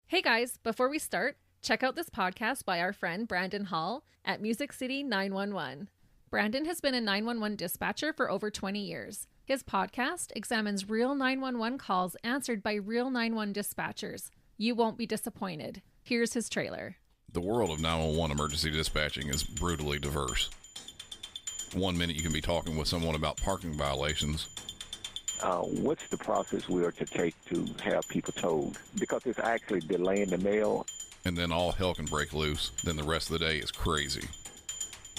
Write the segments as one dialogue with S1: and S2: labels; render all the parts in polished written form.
S1: Hey guys, before we start, check out this podcast by our friend Brandon Hall at Music City 911. Brandon has been a 911 dispatcher for over 20 years. His podcast examines real 911 calls answered by real 911 dispatchers. You won't be disappointed. Here's his trailer.
S2: The world of 911 emergency dispatching is brutally diverse. 1 minute you can be talking with someone about parking violations.
S3: What's the process we are to take to have people towed? Because it's actually delaying the mail.
S2: And then all hell can break loose. Then the rest of the day is crazy.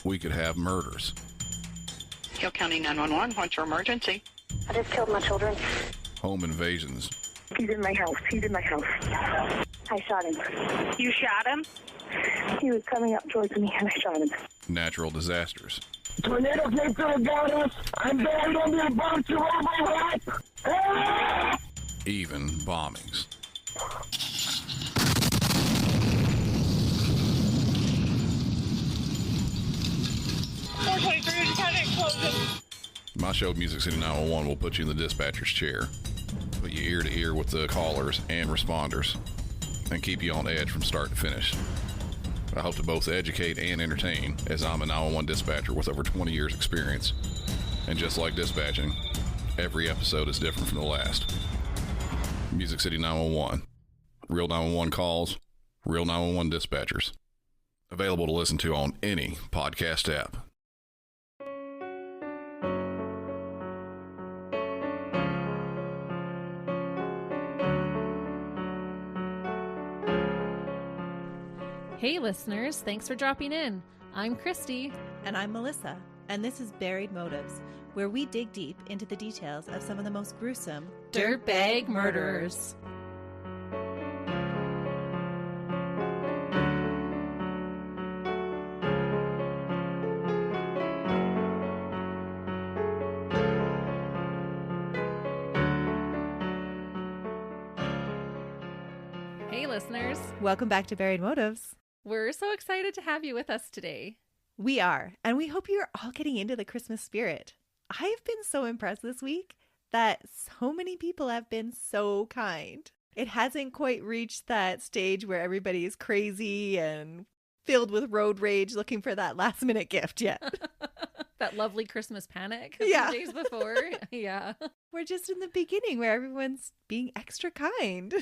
S2: We could have murders.
S4: Hill County 911, what's your emergency?
S5: I just killed my children.
S2: Home invasions.
S5: He's in my house. I shot him.
S4: You shot him?
S5: He was coming up towards me and I shot him.
S2: Natural disasters.
S6: Tornadoes came through and got us. I'm buried under a bunch of overlap.
S2: Even bombings. My show, Music City 911, will put you in the dispatcher's chair, put you ear to ear with the callers and responders, and keep you on edge from start to finish. I hope to both educate and entertain, as I'm a 911 dispatcher with over 20 years experience. And just like dispatching, every episode is different from the last. Music City 911. Real 911 calls, real 911 dispatchers. Available to listen to on any podcast app.
S1: Hey listeners, thanks for dropping in. I'm Christy.
S7: And I'm Melissa, and this is Buried Motives, where we dig deep into the details of some of the most gruesome
S1: Dirtbag murderers. Hey listeners,
S7: Welcome back to Buried Motives.
S1: we're so excited to have you with us today.
S7: We are, and we hope you're all getting into the Christmas spirit. I have been so impressed this week that so many people have been so kind. It hasn't quite reached that stage where everybody is crazy and filled with road rage looking for that last minute gift yet.
S1: That lovely Christmas panic
S7: Yeah.
S1: days before. Yeah,
S7: We're just in the beginning where everyone's being extra kind.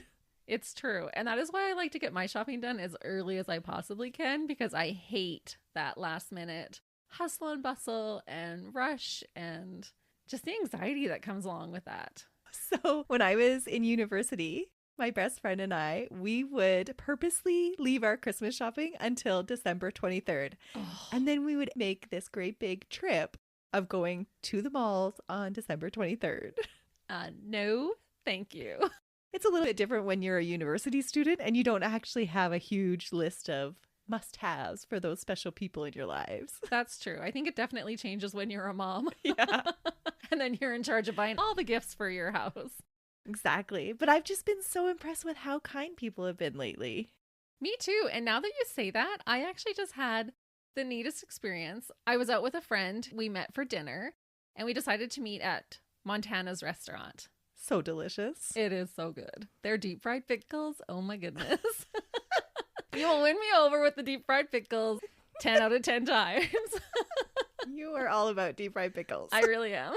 S1: it's true. And that is why I like to get my shopping done as early as I possibly can, because I hate that last minute hustle and bustle and rush and just the anxiety that comes along with that.
S7: So when I was in university, my best friend and I, we would purposely leave our Christmas shopping until December 23rd.
S1: Oh,
S7: And then we would make this great big trip of going to the malls on December 23rd.
S1: no, thank you.
S7: It's a little bit different when you're a university student and you don't actually have a huge list of must-haves for those special people in your lives.
S1: That's true. I think it definitely changes when you're a mom.
S7: Yeah.
S1: And then you're in charge of buying all the gifts for your house.
S7: Exactly. But I've just been so impressed with how kind people have been lately.
S1: Me too. And now that you say that, I actually just had the neatest experience. I was out with a friend. We met for dinner and we decided to meet at Montana's restaurant.
S7: So delicious.
S1: It is so good. Their deep fried pickles. Oh my goodness. You will win me over with the deep fried pickles 10 out of 10 times.
S7: You are all about deep fried pickles.
S1: I really am.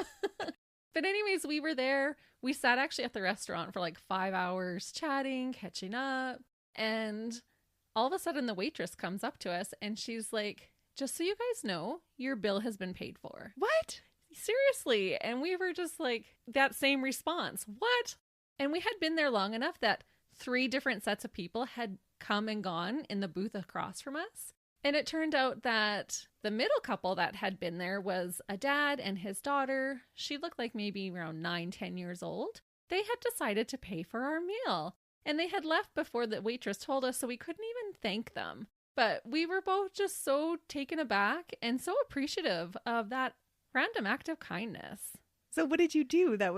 S1: But anyways, we were there. We sat actually at the restaurant for like 5 hours chatting, catching up. And all of a sudden the waitress comes up to us and she's like, just so you guys know, your bill has been paid for.
S7: What?
S1: Seriously. And we were just like, that same response. What? And we had been there long enough that 3 different sets of people had come and gone in the booth across from us. And it turned out that the middle couple that had been there was a dad and his daughter. She looked like maybe around 9-10 years old. They had decided to pay for our meal. And they had left before the waitress told us, so we couldn't even thank them. But we were both just so taken aback and so appreciative of that random act of kindness.
S7: So what did you do that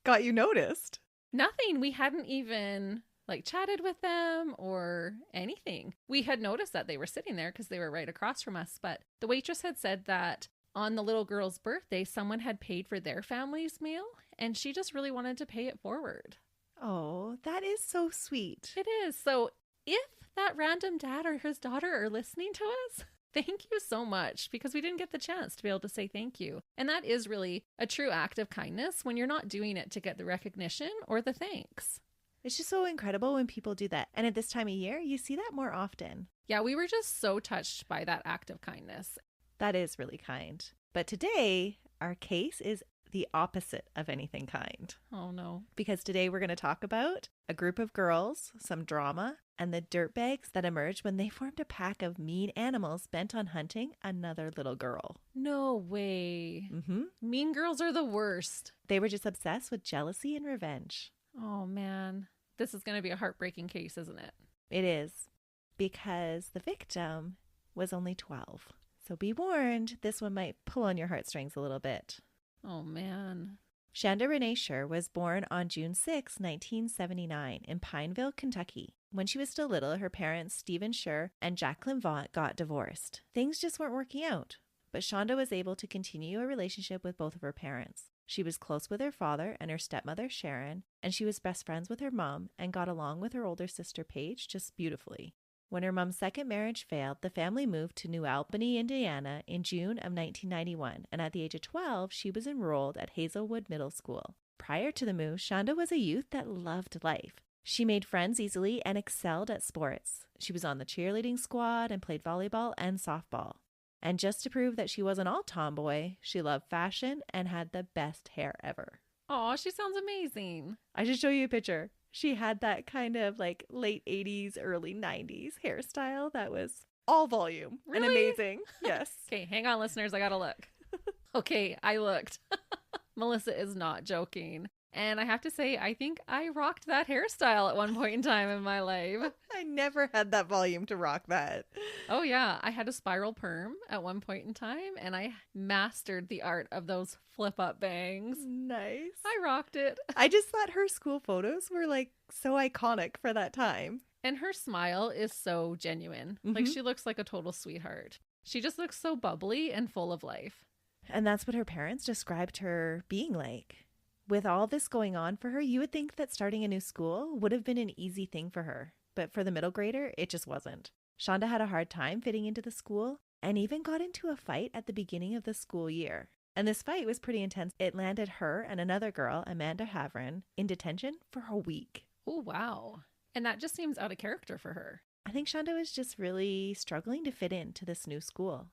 S7: got you noticed?
S1: Nothing. We hadn't even chatted with them or anything. We had noticed that they were sitting there because they were right across from us. But the waitress had said that on the little girl's birthday, someone had paid for their family's meal and she just really wanted to pay it forward.
S7: Oh, that is so sweet.
S1: It is. So if that random dad or his daughter are listening to us, thank you so much, because we didn't get the chance to be able to say thank you. And that is really a true act of kindness when you're not doing it to get the recognition or the thanks.
S7: It's just so incredible when people do that. And at this time of year, you see that more often.
S1: Yeah, we were just so touched by that act of kindness.
S7: That is really kind. But today, our case is the opposite of anything kind.
S1: Oh, no.
S7: Because today we're going to talk about a group of girls, some drama, and the dirtbags that emerged when they formed a pack of mean animals bent on hunting another little girl.
S1: No way.
S7: Mm-hmm.
S1: Mean girls are the worst.
S7: They were just obsessed with jealousy and revenge.
S1: Oh, man. This is going to be a heartbreaking case, isn't it?
S7: It is, because the victim was only 12. So be warned, this one might pull on your heartstrings a little bit.
S1: Oh, man.
S7: Shanda Renee Sharer was born on June 6, 1979, in Pineville, Kentucky. When she was still little, her parents, Stephen Sharer and Jacqueline Vaught, got divorced. Things just weren't working out, but Shanda was able to continue a relationship with both of her parents. She was close with her father and her stepmother, Sharon, and she was best friends with her mom and got along with her older sister, Paige, just beautifully. When her mom's second marriage failed, the family moved to New Albany, Indiana in June of 1991, and at the age of 12, she was enrolled at Hazelwood Middle School. Prior to the move, Shanda was a youth that loved life. She made friends easily and excelled at sports. She was on the cheerleading squad and played volleyball and softball. And just to prove that she wasn't all tomboy, she loved fashion and had the best hair ever.
S1: Oh, she sounds amazing.
S7: I should show you a picture. She had that kind of like late 80s, early 90s hairstyle that was all volume and
S1: Really?
S7: amazing. Yes.
S1: Okay, hang on, listeners. I gotta look. Okay, I looked. Melissa is not joking. And I have to say, I think I rocked that hairstyle at one point in time in my life.
S7: I never had that volume to rock that.
S1: Oh, yeah. I had a spiral perm at one point in time, and I mastered the art of those flip-up bangs.
S7: Nice.
S1: I rocked it.
S7: I just thought her school photos were like so iconic for that time.
S1: And her smile is so genuine. Like, she looks like a total sweetheart. She just looks so bubbly and full of life.
S7: And that's what her parents described her being like. With all this going on for her, you would think that starting a new school would have been an easy thing for her. But for the middle grader, it just wasn't. Shanda had a hard time fitting into the school and even got into a fight at the beginning of the school year. And this fight was pretty intense. It landed her and another girl, Amanda Havron, in detention for a week.
S1: Oh, wow. And that just seems out of character for her.
S7: I think Shanda was just really struggling to fit into this new school.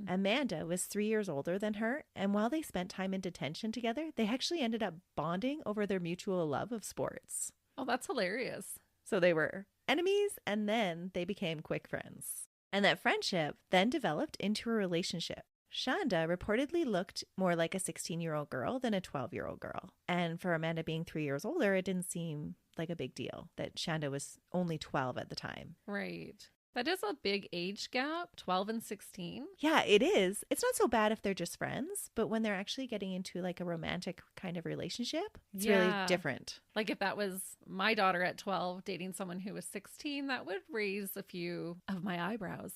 S7: Amanda was 3 years older than her, and while they spent time in detention together, they actually ended up bonding over their mutual love of sports.
S1: Oh, that's hilarious.
S7: So they were enemies, and then they became quick friends. And that friendship then developed into a relationship. Shanda reportedly looked more like a 16-year-old girl than a 12-year-old girl. And for Amanda being 3 years older, it didn't seem like a big deal that Shanda was only 12 at the time.
S1: Right. That is a big age gap, 12 and 16.
S7: Yeah, it is. It's not so bad if they're just friends, but when they're actually getting into like a romantic kind of relationship, it's really different.
S1: Like if that was my daughter at 12 dating someone who was 16, that would raise a few of my eyebrows.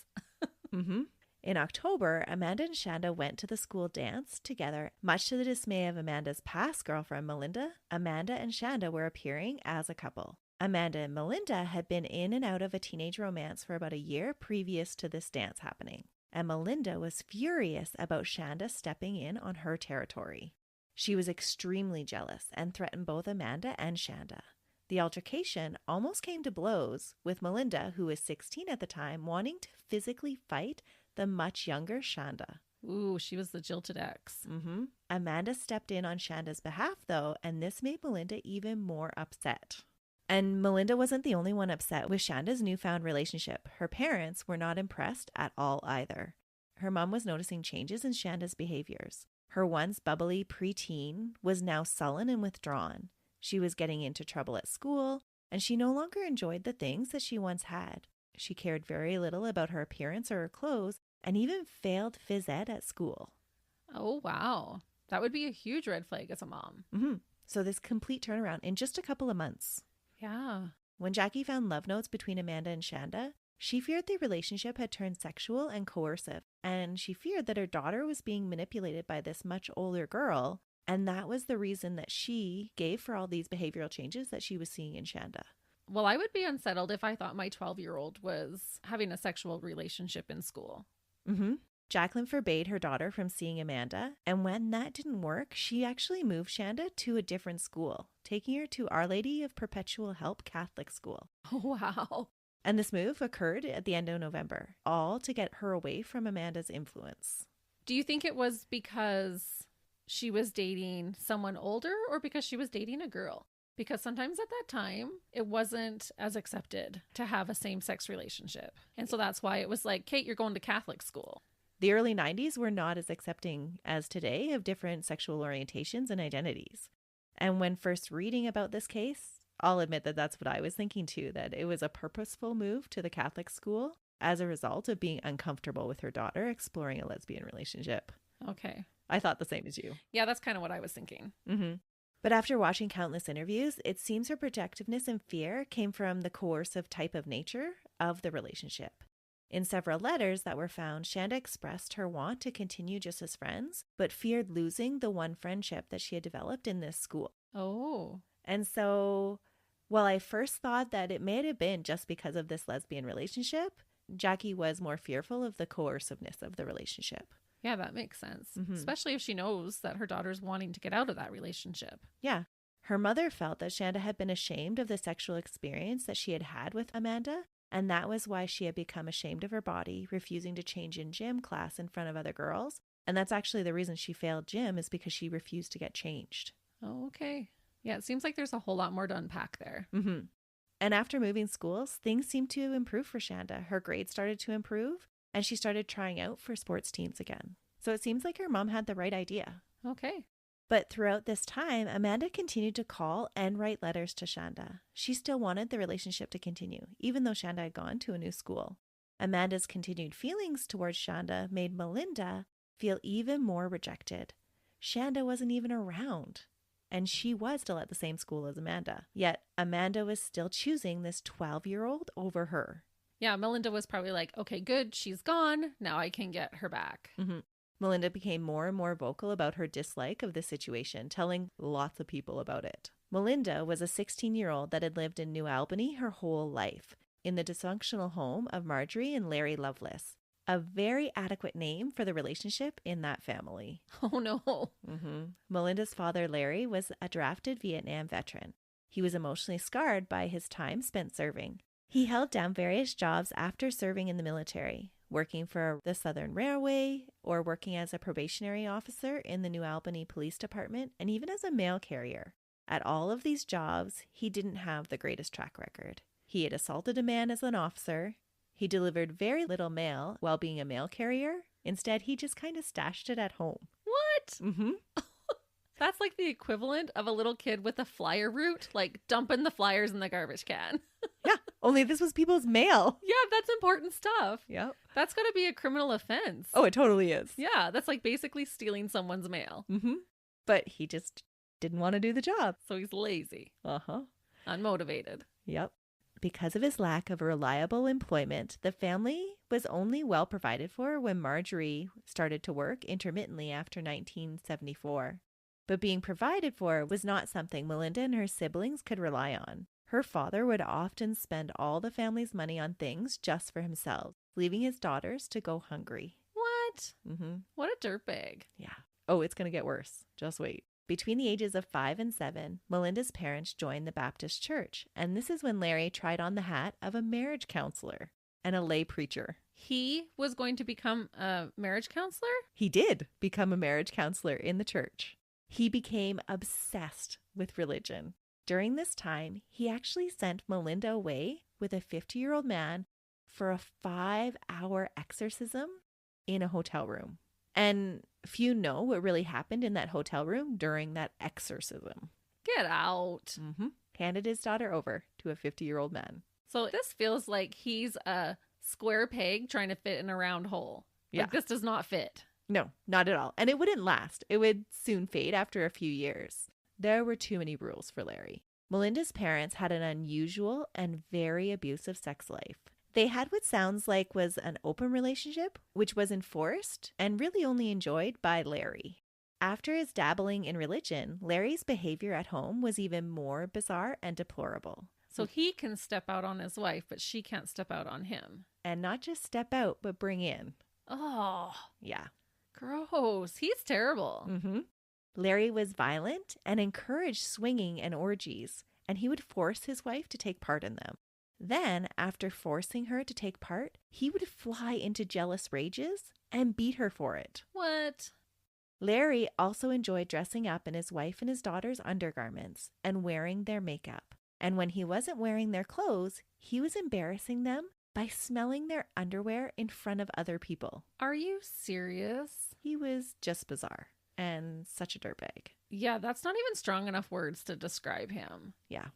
S7: In October, Amanda and Shanda went to the school dance together. Much to the dismay of Amanda's past girlfriend, Melinda, Amanda and Shanda were appearing as a couple. Amanda and Melinda had been in and out of a teenage romance for about a year previous to this dance happening, and Melinda was furious about Shanda stepping in on her territory. She was extremely jealous and threatened both Amanda and Shanda. The altercation almost came to blows, with Melinda, who was 16 at the time, wanting to physically fight the much younger Shanda.
S1: Ooh, she was the jilted ex.
S7: Amanda stepped in on Shanda's behalf, though, and this made Melinda even more upset. And Melinda wasn't the only one upset with Shanda's newfound relationship. Her parents were not impressed at all either. Her mom was noticing changes in Shanda's behaviors. Her once bubbly preteen was now sullen and withdrawn. She was getting into trouble at school, and she no longer enjoyed the things that she once had. She cared very little about her appearance or her clothes, and even failed phys ed at school.
S1: Oh, wow. That would be a huge red flag as a mom.
S7: So this complete turnaround in just a couple of months.
S1: Yeah.
S7: When Jackie found love notes between Amanda and Shanda, she feared the relationship had turned sexual and coercive, and she feared that her daughter was being manipulated by this much older girl And that was the reason that she gave for all these behavioral changes that she was seeing in Shanda.
S1: Well, I would be unsettled if I thought my 12-year-old was having a sexual relationship in school.
S7: Jacqueline forbade her daughter from seeing Amanda, and when that didn't work, she actually moved Shanda to a different school, taking her to Our Lady of Perpetual Help Catholic School.
S1: Oh, wow.
S7: And this move occurred at the end of November, all to get her away from Amanda's influence.
S1: Do you think it was because she was dating someone older or because she was dating a girl? Because sometimes at that time, it wasn't as accepted to have a same-sex relationship. And so that's why it was like, Kate, you're going to Catholic school.
S7: The early 90s were not as accepting as today of different sexual orientations and identities. And when first reading about this case, I'll admit that that's what I was thinking too, that it was a purposeful move to the Catholic school as a result of being uncomfortable with her daughter exploring a lesbian relationship.
S1: Okay.
S7: I thought the same as you.
S1: Yeah, that's kind of what I was thinking.
S7: But after watching countless interviews, it seems her protectiveness and fear came from the coercive type of nature of the relationship. In several letters that were found, Shanda expressed her want to continue just as friends, but feared losing the one friendship that she had developed in this school.
S1: Oh.
S7: And so, while I first thought that it may have been just because of this lesbian relationship, Jackie was more fearful of the coerciveness of the relationship.
S1: Yeah, that makes sense. Especially if she knows that her daughter's wanting to get out of that relationship.
S7: Yeah. Her mother felt that Shanda had been ashamed of the sexual experience that she had had with Amanda, and that was why she had become ashamed of her body, refusing to change in gym class in front of other girls. And that's actually the reason she failed gym, is because she refused to get changed.
S1: Oh, okay. Yeah, it seems like there's a whole lot more to unpack there.
S7: And after moving schools, things seemed to improve for Shanda. Her grades started to improve, and she started trying out for sports teams again. So it seems like her mom had the right idea.
S1: Okay.
S7: But throughout this time, Amanda continued to call and write letters to Shanda. She still wanted the relationship to continue, even though Shanda had gone to a new school. Amanda's continued feelings towards Shanda made Melinda feel even more rejected. Shanda wasn't even around, and she was still at the same school as Amanda. Yet Amanda was still choosing this 12-year-old over her.
S1: Yeah, Melinda was probably like, okay, good, she's gone. Now I can get her back.
S7: Melinda became more and more vocal about her dislike of the situation, telling lots of people about it. Melinda was a 16-year-old that had lived in New Albany her whole life, in the dysfunctional home of Marjorie and Larry Loveless, a very adequate name for the relationship in that family.
S1: Oh, no.
S7: Melinda's father, Larry, was a drafted Vietnam veteran. He was emotionally scarred by his time spent serving. He held down various jobs after serving in the military, working for the Southern Railway or working as a probationary officer in the New Albany Police Department, and even as a mail carrier. At all of these jobs, he didn't have the greatest track record. He had assaulted a man as an officer. He delivered very little mail while being a mail carrier. Instead, he just kind of stashed it at home.
S1: What? That's like the equivalent of a little kid with a flyer route, like dumping the flyers in the garbage can.
S7: Yeah, only this was people's mail.
S1: Yeah, that's important stuff.
S7: Yep.
S1: That's got to be a criminal offense.
S7: Oh, it totally is.
S1: Yeah, that's like basically stealing someone's mail.
S7: But he just didn't want to do the job.
S1: So he's lazy. Unmotivated.
S7: Yep. Because of his lack of reliable employment, the family was only well provided for when Marjorie started to work intermittently after 1974. But being provided for was not something Melinda and her siblings could rely on. Her father would often spend all the family's money on things just for himself, leaving his daughters to go hungry.
S1: What? What a dirtbag.
S7: Yeah. Oh, it's going to get worse. Just wait. Between the ages of 5 and 7, Melinda's parents joined the Baptist church, and this is when Larry tried on the hat of a marriage counselor and a lay preacher.
S1: He was going to become a marriage counselor?
S7: He did become a marriage counselor in the church. He became obsessed with religion. During this time, he actually sent Melinda away with a 50-year-old man for a 5-hour exorcism in a hotel room. And few know what really happened in that hotel room during that exorcism.
S1: Get out.
S7: Handed his daughter over to a 50-year-old man.
S1: So this feels like he's a square peg trying to fit in a round hole.
S7: Yeah.
S1: Like, this does not fit.
S7: No, not at all. And it wouldn't last. It would soon fade after a few years. There were too many rules for Larry. Melinda's parents had an unusual and very abusive sex life. They had what sounds like was an open relationship, which was enforced and really only enjoyed by Larry. After his dabbling in religion, Larry's behavior at home was even more bizarre and deplorable.
S1: So he can step out on his wife, but she can't step out on him.
S7: And not just step out, but bring in.
S1: Oh,
S7: Yeah.
S1: gross. He's terrible.
S7: Mm-hmm. Larry was violent and encouraged swinging and orgies, and he would force his wife to take part in them. Then, after forcing her to take part, he would fly into jealous rages and beat her for it.
S1: What?
S7: Larry also enjoyed dressing up in his wife and his daughter's undergarments and wearing their makeup. And when he wasn't wearing their clothes, he was embarrassing them by smelling their underwear in front of other people.
S1: Are you serious?
S7: He was just bizarre and such a dirtbag.
S1: Yeah, that's not even strong enough words to describe him.
S7: Yeah.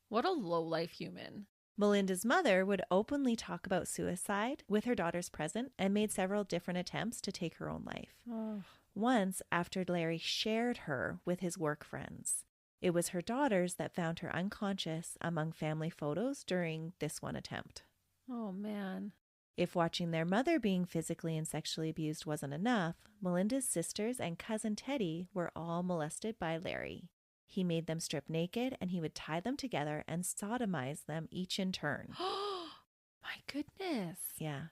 S1: What a low-life human.
S7: Melinda's mother would openly talk about suicide with her daughters present and made several different attempts to take her own life.
S1: Oh.
S7: Once, after Larry shared her with his work friends, it was her daughters that found her unconscious among family photos during this one attempt.
S1: Oh, man.
S7: If watching their mother being physically and sexually abused wasn't enough, Melinda's sisters and cousin Teddy were all molested by Larry. He made them strip naked and he would tie them together and sodomize them each in turn.
S1: My goodness.
S7: Yeah.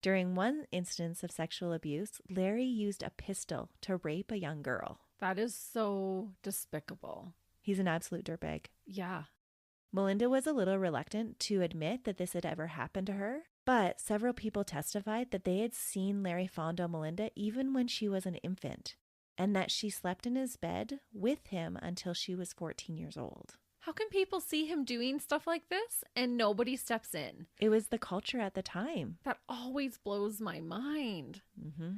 S7: During one instance of sexual abuse, Larry used a pistol to rape a young girl.
S1: That is so despicable.
S7: He's an absolute dirtbag.
S1: Yeah.
S7: Melinda was a little reluctant to admit that this had ever happened to her, but several people testified that they had seen Larry fondle Melinda even when she was an infant, and that she slept in his bed with him until she was 14 years old.
S1: How can people see him doing stuff like this and nobody steps in?
S7: It was the culture at the time.
S1: That always blows my mind.
S7: Mm-hmm.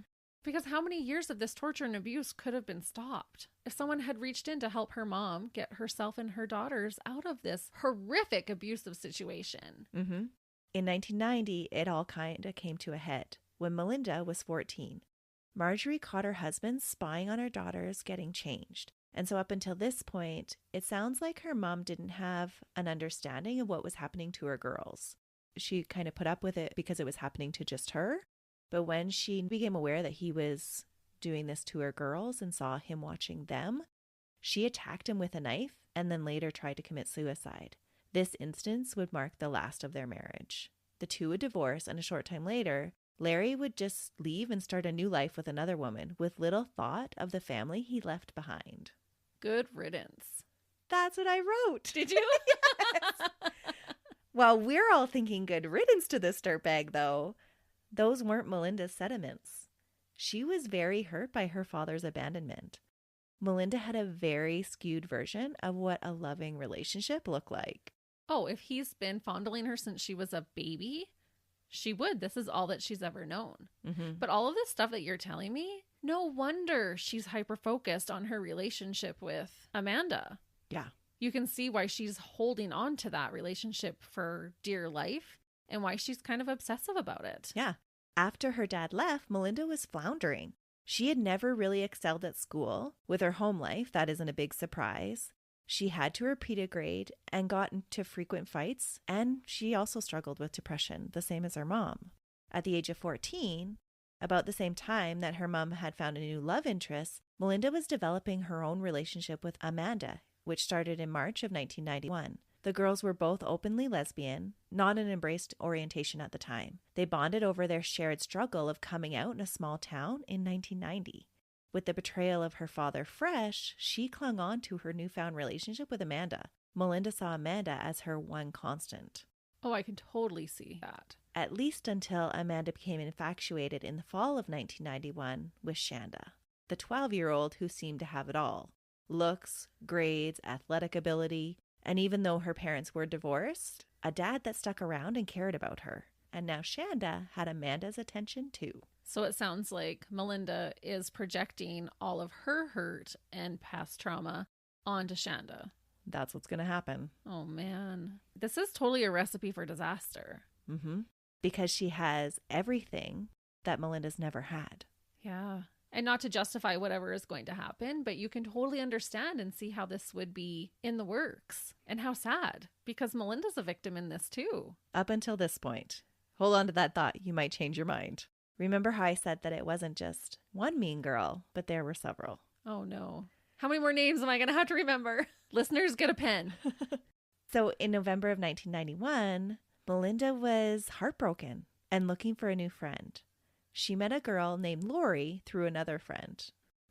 S1: Because how many years of this torture and abuse could have been stopped if someone had reached in to help her mom get herself and her daughters out of this horrific abusive situation?
S7: Mm-hmm. In 1990, it all kind of came to a head when Melinda was 14. Marjorie caught her husband spying on her daughters getting changed. And so up until this point, it sounds like her mom didn't have an understanding of what was happening to her girls. She kind of put up with it because it was happening to just her. But when she became aware that he was doing this to her girls and saw him watching them, she attacked him with a knife and then later tried to commit suicide. This instance would mark the last of their marriage. The two would divorce, and a short time later, Larry would just leave and start a new life with another woman with little thought of the family he left behind.
S1: Good riddance.
S7: That's what I wrote.
S1: Did you?
S7: Yes. While we're all thinking good riddance to this dirtbag, though, those weren't Melinda's sentiments. She was very hurt by her father's abandonment. Melinda had a very skewed version of what a loving relationship looked like.
S1: Oh, if he's been fondling her since she was a baby, she would. This is all that she's ever known.
S7: Mm-hmm.
S1: But all of this stuff that you're telling me, no wonder she's hyper-focused on her relationship with Amanda.
S7: Yeah.
S1: You can see why she's holding on to that relationship for dear life and why she's kind of obsessive about it.
S7: Yeah. After her dad left, Melinda was floundering. She had never really excelled at school. With her home life, that isn't a big surprise. She had to repeat a grade and got into frequent fights, and she also struggled with depression, the same as her mom. At the age of 14, about the same time that her mom had found a new love interest, Melinda was developing her own relationship with Amanda, which started in March of 1991. The girls were both openly lesbian, not an embraced orientation at the time. They bonded over their shared struggle of coming out in a small town in 1990. With the betrayal of her father fresh, she clung on to her newfound relationship with Amanda. Melinda saw Amanda as her one constant.
S1: Oh, I can totally see that.
S7: At least until Amanda became infatuated in the fall of 1991 with Shanda, the 12-year-old who seemed to have it all. Looks, grades, athletic ability, and even though her parents were divorced, a dad that stuck around and cared about her. And now Shanda had Amanda's attention too.
S1: So it sounds like Melinda is projecting all of her hurt and past trauma onto Shanda.
S7: That's what's going to happen.
S1: Oh, man. This is totally a recipe for disaster.
S7: Mm-hmm. Because she has everything that Melinda's never had.
S1: Yeah. And not to justify whatever is going to happen, but you can totally understand and see how this would be in the works. And how sad, because Melinda's a victim in this too.
S7: Up until this point. Hold on to that thought. You might change your mind. Remember how I said that it wasn't just one mean girl, but there were several.
S1: Oh, no. How many more names am I going to have to remember? Listeners, get a pen.
S7: So in November of 1991, Melinda was heartbroken and looking for a new friend. She met a girl named Laurie through another friend.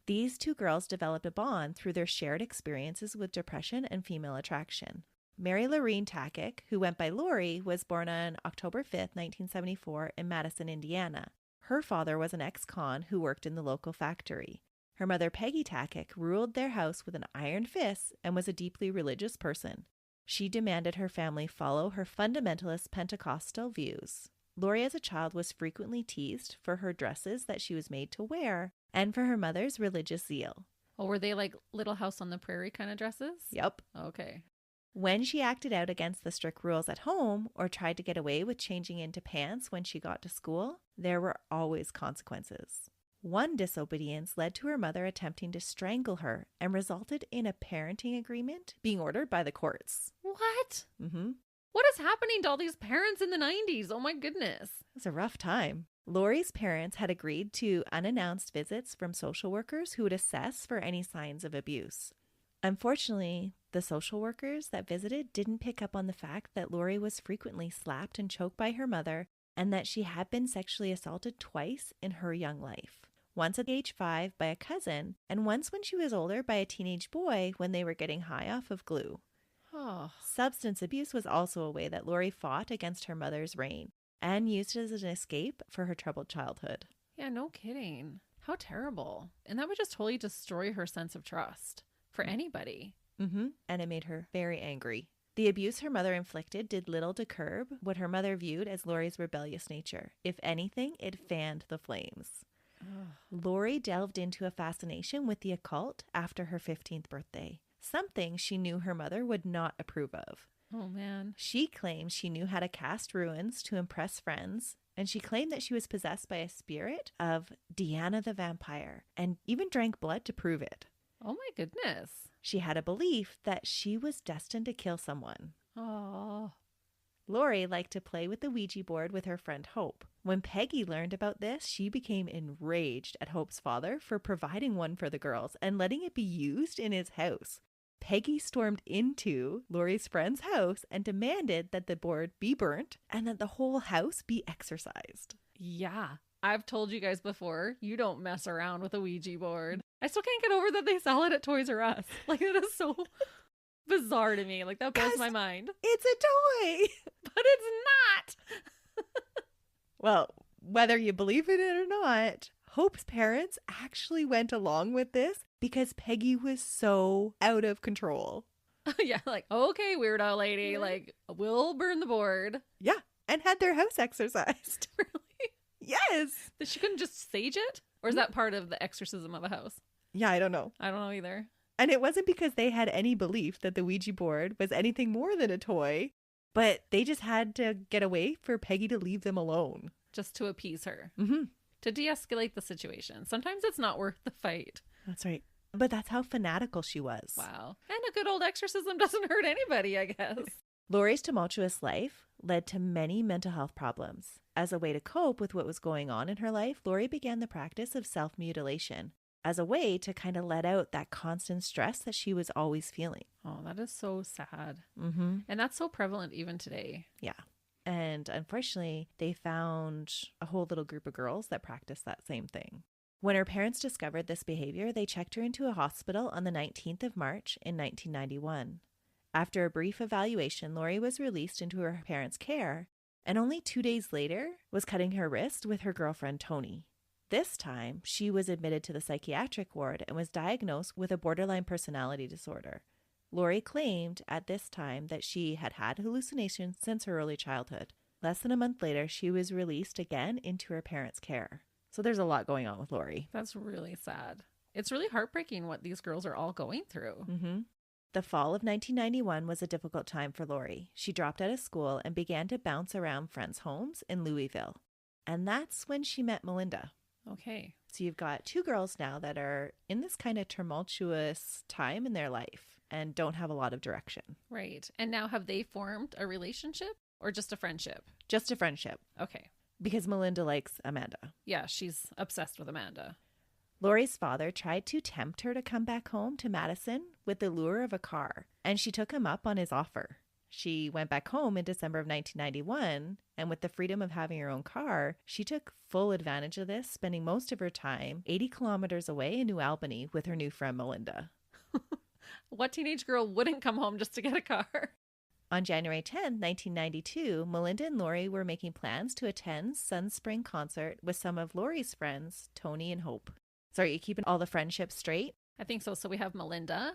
S7: These two girls developed a bond through their shared experiences with depression and female attraction. Laurie Tackett, who went by Laurie, was born on October 5th, 1974 in Madison, Indiana. Her father was an ex-con who worked in the local factory. Her mother, Peggy Tackett, ruled their house with an iron fist and was a deeply religious person. She demanded her family follow her fundamentalist Pentecostal views. Laurie as a child was frequently teased for her dresses that she was made to wear and for her mother's religious zeal.
S1: Oh, were they like Little House on the Prairie kind of dresses?
S7: Yep.
S1: Okay.
S7: When she acted out against the strict rules at home or tried to get away with changing into pants when she got to school, there were always consequences. One disobedience led to her mother attempting to strangle her and resulted in a parenting agreement being ordered by the courts.
S1: What?
S7: Mm-hmm.
S1: What is happening to all these parents in the 90s? Oh my goodness.
S7: It was a rough time. Laurie's parents had agreed to unannounced visits from social workers who would assess for any signs of abuse. Unfortunately, the social workers that visited didn't pick up on the fact that Laurie was frequently slapped and choked by her mother and that she had been sexually assaulted twice in her young life. Once at age 5 by a cousin, and once when she was older by a teenage boy when they were getting high off of glue.
S1: Oh.
S7: Substance abuse was also a way that Laurie fought against her mother's reign and used it as an escape for her troubled childhood.
S1: Yeah, no kidding. How terrible. And that would just totally destroy her sense of trust for anybody.
S7: Mm-hmm. And it made her very angry. The abuse her mother inflicted did little to curb what her mother viewed as Laurie's rebellious nature. If anything, it fanned the flames. Laurie delved into a fascination with the occult after her 15th birthday, something she knew her mother would not approve of.
S1: Oh, man.
S7: She claimed she knew how to cast runes to impress friends, and she claimed that she was possessed by a spirit of Diana the vampire, and even drank blood to prove it.
S1: Oh, my goodness.
S7: She had a belief that she was destined to kill someone.
S1: Oh.
S7: Laurie liked to play with the Ouija board with her friend Hope. When Peggy learned about this, she became enraged at Hope's father for providing one for the girls and letting it be used in his house. Peggy stormed into Laurie's friend's house and demanded that the board be burnt and that the whole house be exorcised.
S1: Yeah. I've told you guys before, you don't mess around with a Ouija board. I still can't get over that they sell it at Toys R Us. Like, it is so bizarre to me. Like, that blows my mind.
S7: It's a toy!
S1: But it's not!
S7: Well, whether you believe in it or not, Hope's parents actually went along with this because Peggy was so out of control.
S1: Yeah, like, okay, weirdo lady, like, we'll burn the board.
S7: Yeah, and had their house exorcised.
S1: Really?
S7: Yes.
S1: That she couldn't just sage it? Or is that part of the exorcism of a house?
S7: Yeah, I don't know.
S1: I don't know either.
S7: And it wasn't because they had any belief that the Ouija board was anything more than a toy, but they just had to get away for Peggy to leave them alone.
S1: Just to appease her.
S7: Mm-hmm.
S1: To de-escalate the situation. Sometimes it's not worth the fight.
S7: That's right. But that's how fanatical she was.
S1: Wow. And a good old exorcism doesn't hurt anybody, I guess.
S7: Laurie's tumultuous life led to many mental health problems. As a way to cope with what was going on in her life, Laurie began the practice of self-mutilation as a way to kind of let out that constant stress that she was always feeling.
S1: Oh, that is so sad.
S7: Mm-hmm.
S1: And that's so prevalent even today.
S7: Yeah. And unfortunately, they found a whole little group of girls that practiced that same thing. When her parents discovered this behavior, they checked her into a hospital on the 19th of March in 1991. After a brief evaluation, Laurie was released into her parents' care, and only 2 days later was cutting her wrist with her girlfriend Toni. This time, she was admitted to the psychiatric ward and was diagnosed with a borderline personality disorder. Laurie claimed at this time that she had had hallucinations since her early childhood. Less than a month later, she was released again into her parents' care. So there's a lot going on with Laurie.
S1: That's really sad. It's really heartbreaking what these girls are all going through.
S7: Mm-hmm. The fall of 1991 was a difficult time for Laurie. She dropped out of school and began to bounce around friends' homes in Louisville. And that's when she met Melinda.
S1: Okay.
S7: So you've got two girls now that are in this kind of tumultuous time in their life and don't have a lot of direction.
S1: Right. And now have they formed a relationship or just a friendship?
S7: Just a friendship.
S1: Okay.
S7: Because Melinda likes Amanda.
S1: Yeah, she's obsessed with Amanda.
S7: Laurie's father tried to tempt her to come back home to Madison with the lure of a car, and she took him up on his offer. She went back home in December of 1991, and with the freedom of having her own car, she took full advantage of this, spending most of her time 80 kilometers away in New Albany with her new friend Melinda.
S1: What teenage girl wouldn't come home just to get a car?
S7: On January 10, 1992, Melinda and Laurie were making plans to attend Sunspring concert with some of Laurie's friends, Toni and Hope. Sorry, you keeping all the friendships straight?
S1: I think so. So we have Melinda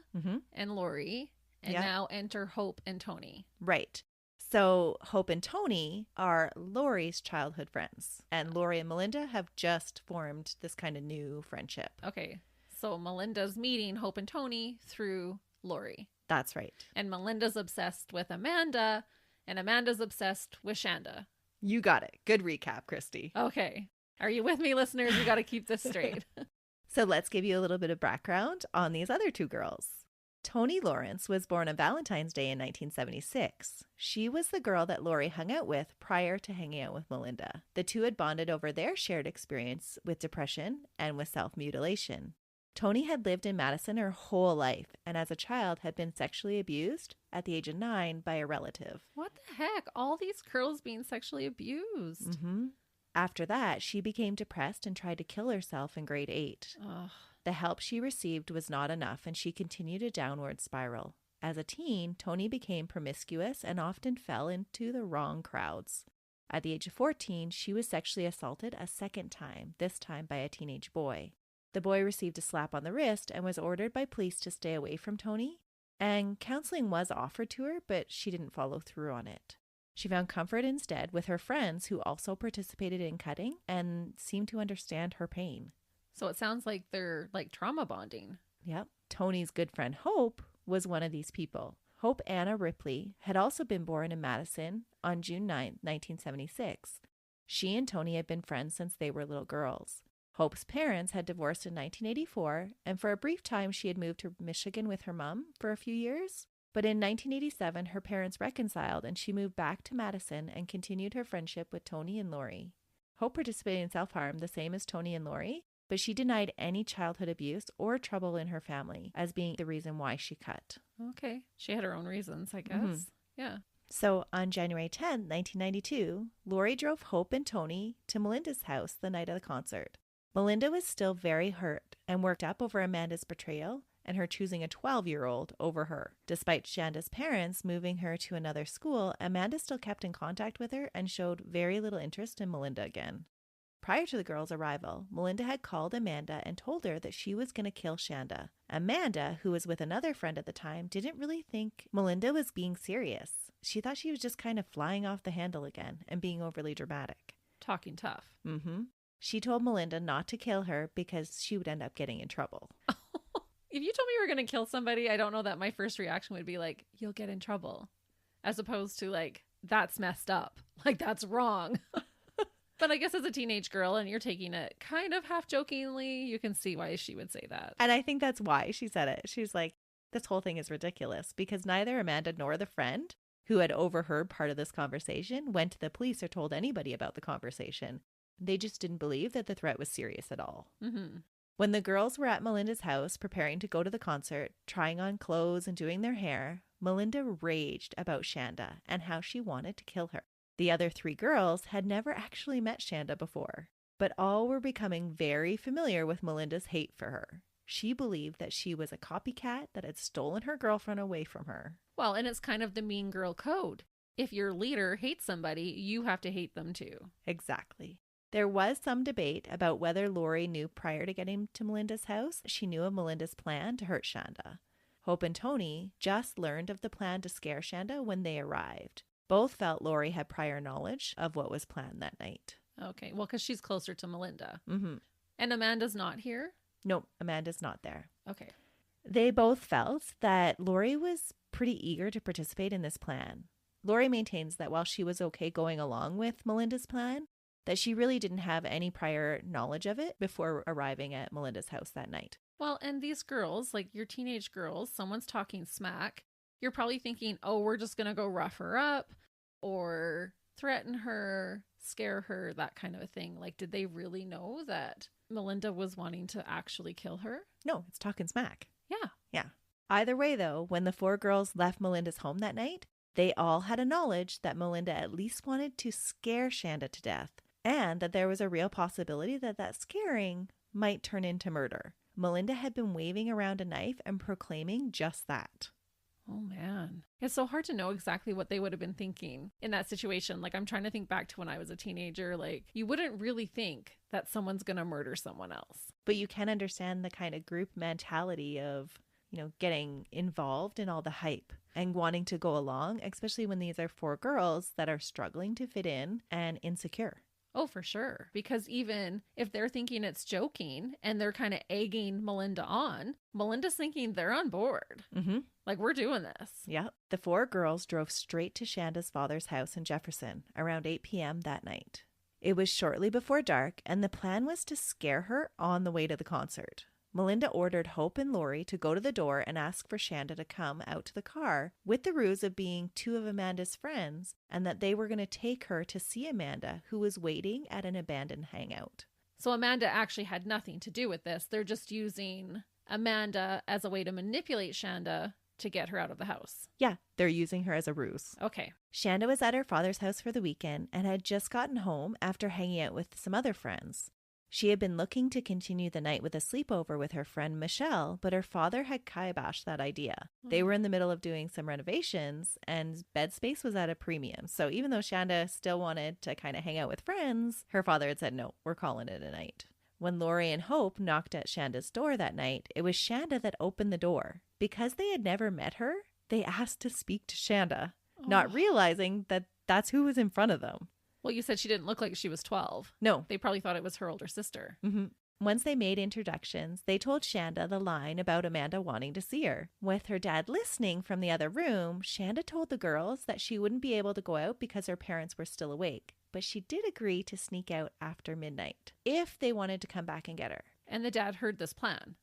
S1: and Laurie, and now enter Hope and Toni.
S7: Right. So Hope and Toni are Laurie's childhood friends, and Laurie and Melinda have just formed this kind of new friendship.
S1: Okay. So Melinda's meeting Hope and Toni through Laurie.
S7: That's right.
S1: And Melinda's obsessed with Amanda, and Amanda's obsessed with Shanda.
S7: You got it. Good recap, Christy.
S1: Okay. Are you with me, listeners? We got to keep this straight.
S7: So let's give you a little bit of background on these other two girls. Toni Lawrence was born on Valentine's Day in 1976. She was the girl that Laurie hung out with prior to hanging out with Melinda. The two had bonded over their shared experience with depression and with self-mutilation. Toni had lived in Madison her whole life, and as a child had been sexually abused at the age of 9 by a relative.
S1: What the heck? All these girls being sexually abused.
S7: After that, she became depressed and tried to kill herself in grade 8.
S1: Ugh.
S7: The help she received was not enough, and she continued a downward spiral. As a teen, Toni became promiscuous and often fell into the wrong crowds. At the age of 14, she was sexually assaulted a second time, this time by a teenage boy. The boy received a slap on the wrist and was ordered by police to stay away from Toni, and counseling was offered to her, but she didn't follow through on it. She found comfort instead with her friends who also participated in cutting and seemed to understand her pain.
S1: So it sounds like they're like trauma bonding.
S7: Yep. Toni's good friend Hope was one of these people. Hope Anna Rippley had also been born in Madison on June 9, 1976. She and Toni had been friends since they were little girls. Hope's parents had divorced in 1984, and for a brief time she had moved to Michigan with her mom for a few years. But in 1987, her parents reconciled and she moved back to Madison and continued her friendship with Toni and Laurie. Hope participated in self-harm the same as Toni and Laurie, but she denied any childhood abuse or trouble in her family as being the reason why she cut.
S1: Okay. She had her own reasons, I guess. Yeah.
S7: So on January 10, 1992, Laurie drove Hope and Toni to Melinda's house the night of the concert. Melinda was still very hurt and worked up over Amanda's betrayal and her choosing a 12-year-old over her. Despite Shanda's parents moving her to another school, Amanda still kept in contact with her and showed very little interest in Melinda again. Prior to the girls' arrival, Melinda had called Amanda and told her that she was going to kill Shanda. Amanda, who was with another friend at the time, didn't really think Melinda was being serious. She thought she was just kind of flying off the handle again and being overly dramatic.
S1: Talking tough.
S7: She told Melinda not to kill her because she would end up getting in trouble.
S1: If you told me you were going to kill somebody, I don't know that my first reaction would be like, you'll get in trouble. As opposed to like, that's messed up. Like, that's wrong. But I guess as a teenage girl and you're taking it kind of half jokingly, you can see why she would say that.
S7: And I think that's why she said it. She's like, this whole thing is ridiculous because neither Amanda nor the friend who had overheard part of this conversation went to the police or told anybody about the conversation. They just didn't believe that the threat was serious at all. When the girls were at Melinda's house preparing to go to the concert, trying on clothes and doing their hair, Melinda raged about Shanda and how she wanted to kill her. The other 3 girls had never actually met Shanda before, but all were becoming very familiar with Melinda's hate for her. She believed that she was a copycat that had stolen her girlfriend away from her.
S1: Well, and it's kind of the mean girl code. If your leader hates somebody, you have to hate them too.
S7: Exactly. There was some debate about whether Laurie knew prior to getting to Melinda's house she knew of Melinda's plan to hurt Shanda. Hope and Toni just learned of the plan to scare Shanda when they arrived. Both felt Laurie had prior knowledge of what was planned that night.
S1: Okay, well, because she's closer to Melinda. And Amanda's not here?
S7: Nope, Amanda's not there.
S1: Okay.
S7: They both felt that Laurie was pretty eager to participate in this plan. Laurie maintains that while she was okay going along with Melinda's plan, that she really didn't have any prior knowledge of it before arriving at Melinda's house that night.
S1: Well, and these girls, like your teenage girls, someone's talking smack. You're probably thinking, oh, we're just going to go rough her up or threaten her, scare her, that kind of a thing? Like, did they really know that Melinda was wanting to actually kill her?
S7: No, it's talking smack.
S1: Yeah.
S7: Yeah. Either way, though, when the 4 girls left Melinda's home that night, they all had a knowledge that Melinda at least wanted to scare Shanda to death, and that there was a real possibility that that scaring might turn into murder. Melinda had been waving around a knife and proclaiming just that.
S1: Oh, man. It's so hard to know exactly what they would have been thinking in that situation. Like, I'm trying to think back to when I was a teenager. Like, you wouldn't really think that someone's going to murder someone else.
S7: But you can understand the kind of group mentality of, getting involved in all the hype and wanting to go along, especially when these are 4 girls that are struggling to fit in and insecure.
S1: Oh, for sure. Because even if they're thinking it's joking and they're kind of egging Melinda on, Melinda's thinking they're on board.
S7: Mm-hmm.
S1: Like, we're doing this.
S7: Yeah. The 4 girls drove straight to Shanda's father's house in Jefferson around 8 p.m. that night. It was shortly before dark, and the plan was to scare her on the way to the concert. Melinda ordered Hope and Laurie to go to the door and ask for Shanda to come out to the car with the ruse of being 2 of Amanda's friends, and that they were going to take her to see Amanda, who was waiting at an abandoned hangout.
S1: So Amanda actually had nothing to do with this. They're just using Amanda as a way to manipulate Shanda to get her out of the house.
S7: Yeah, they're using her as a ruse.
S1: Okay.
S7: Shanda was at her father's house for the weekend and had just gotten home after hanging out with some other friends. She had been looking to continue the night with a sleepover with her friend Michelle, but her father had kiboshed that idea. They were in the middle of doing some renovations, and bed space was at a premium. So even though Shanda still wanted to kind of hang out with friends, her father had said, no, we're calling it a night. When Laurie and Hope knocked at Shanda's door that night, it was Shanda that opened the door. Because they had never met her, they asked to speak to Shanda, not realizing that that's who was in front of them.
S1: Well, you said she didn't look like she was 12.
S7: No.
S1: They probably thought it was her older sister.
S7: Mm-hmm. Once they made introductions, they told Shanda the line about Amanda wanting to see her. With her dad listening from the other room, Shanda told the girls that she wouldn't be able to go out because her parents were still awake. But she did agree to sneak out after midnight if they wanted to come back and get her.
S1: And the dad heard this plan.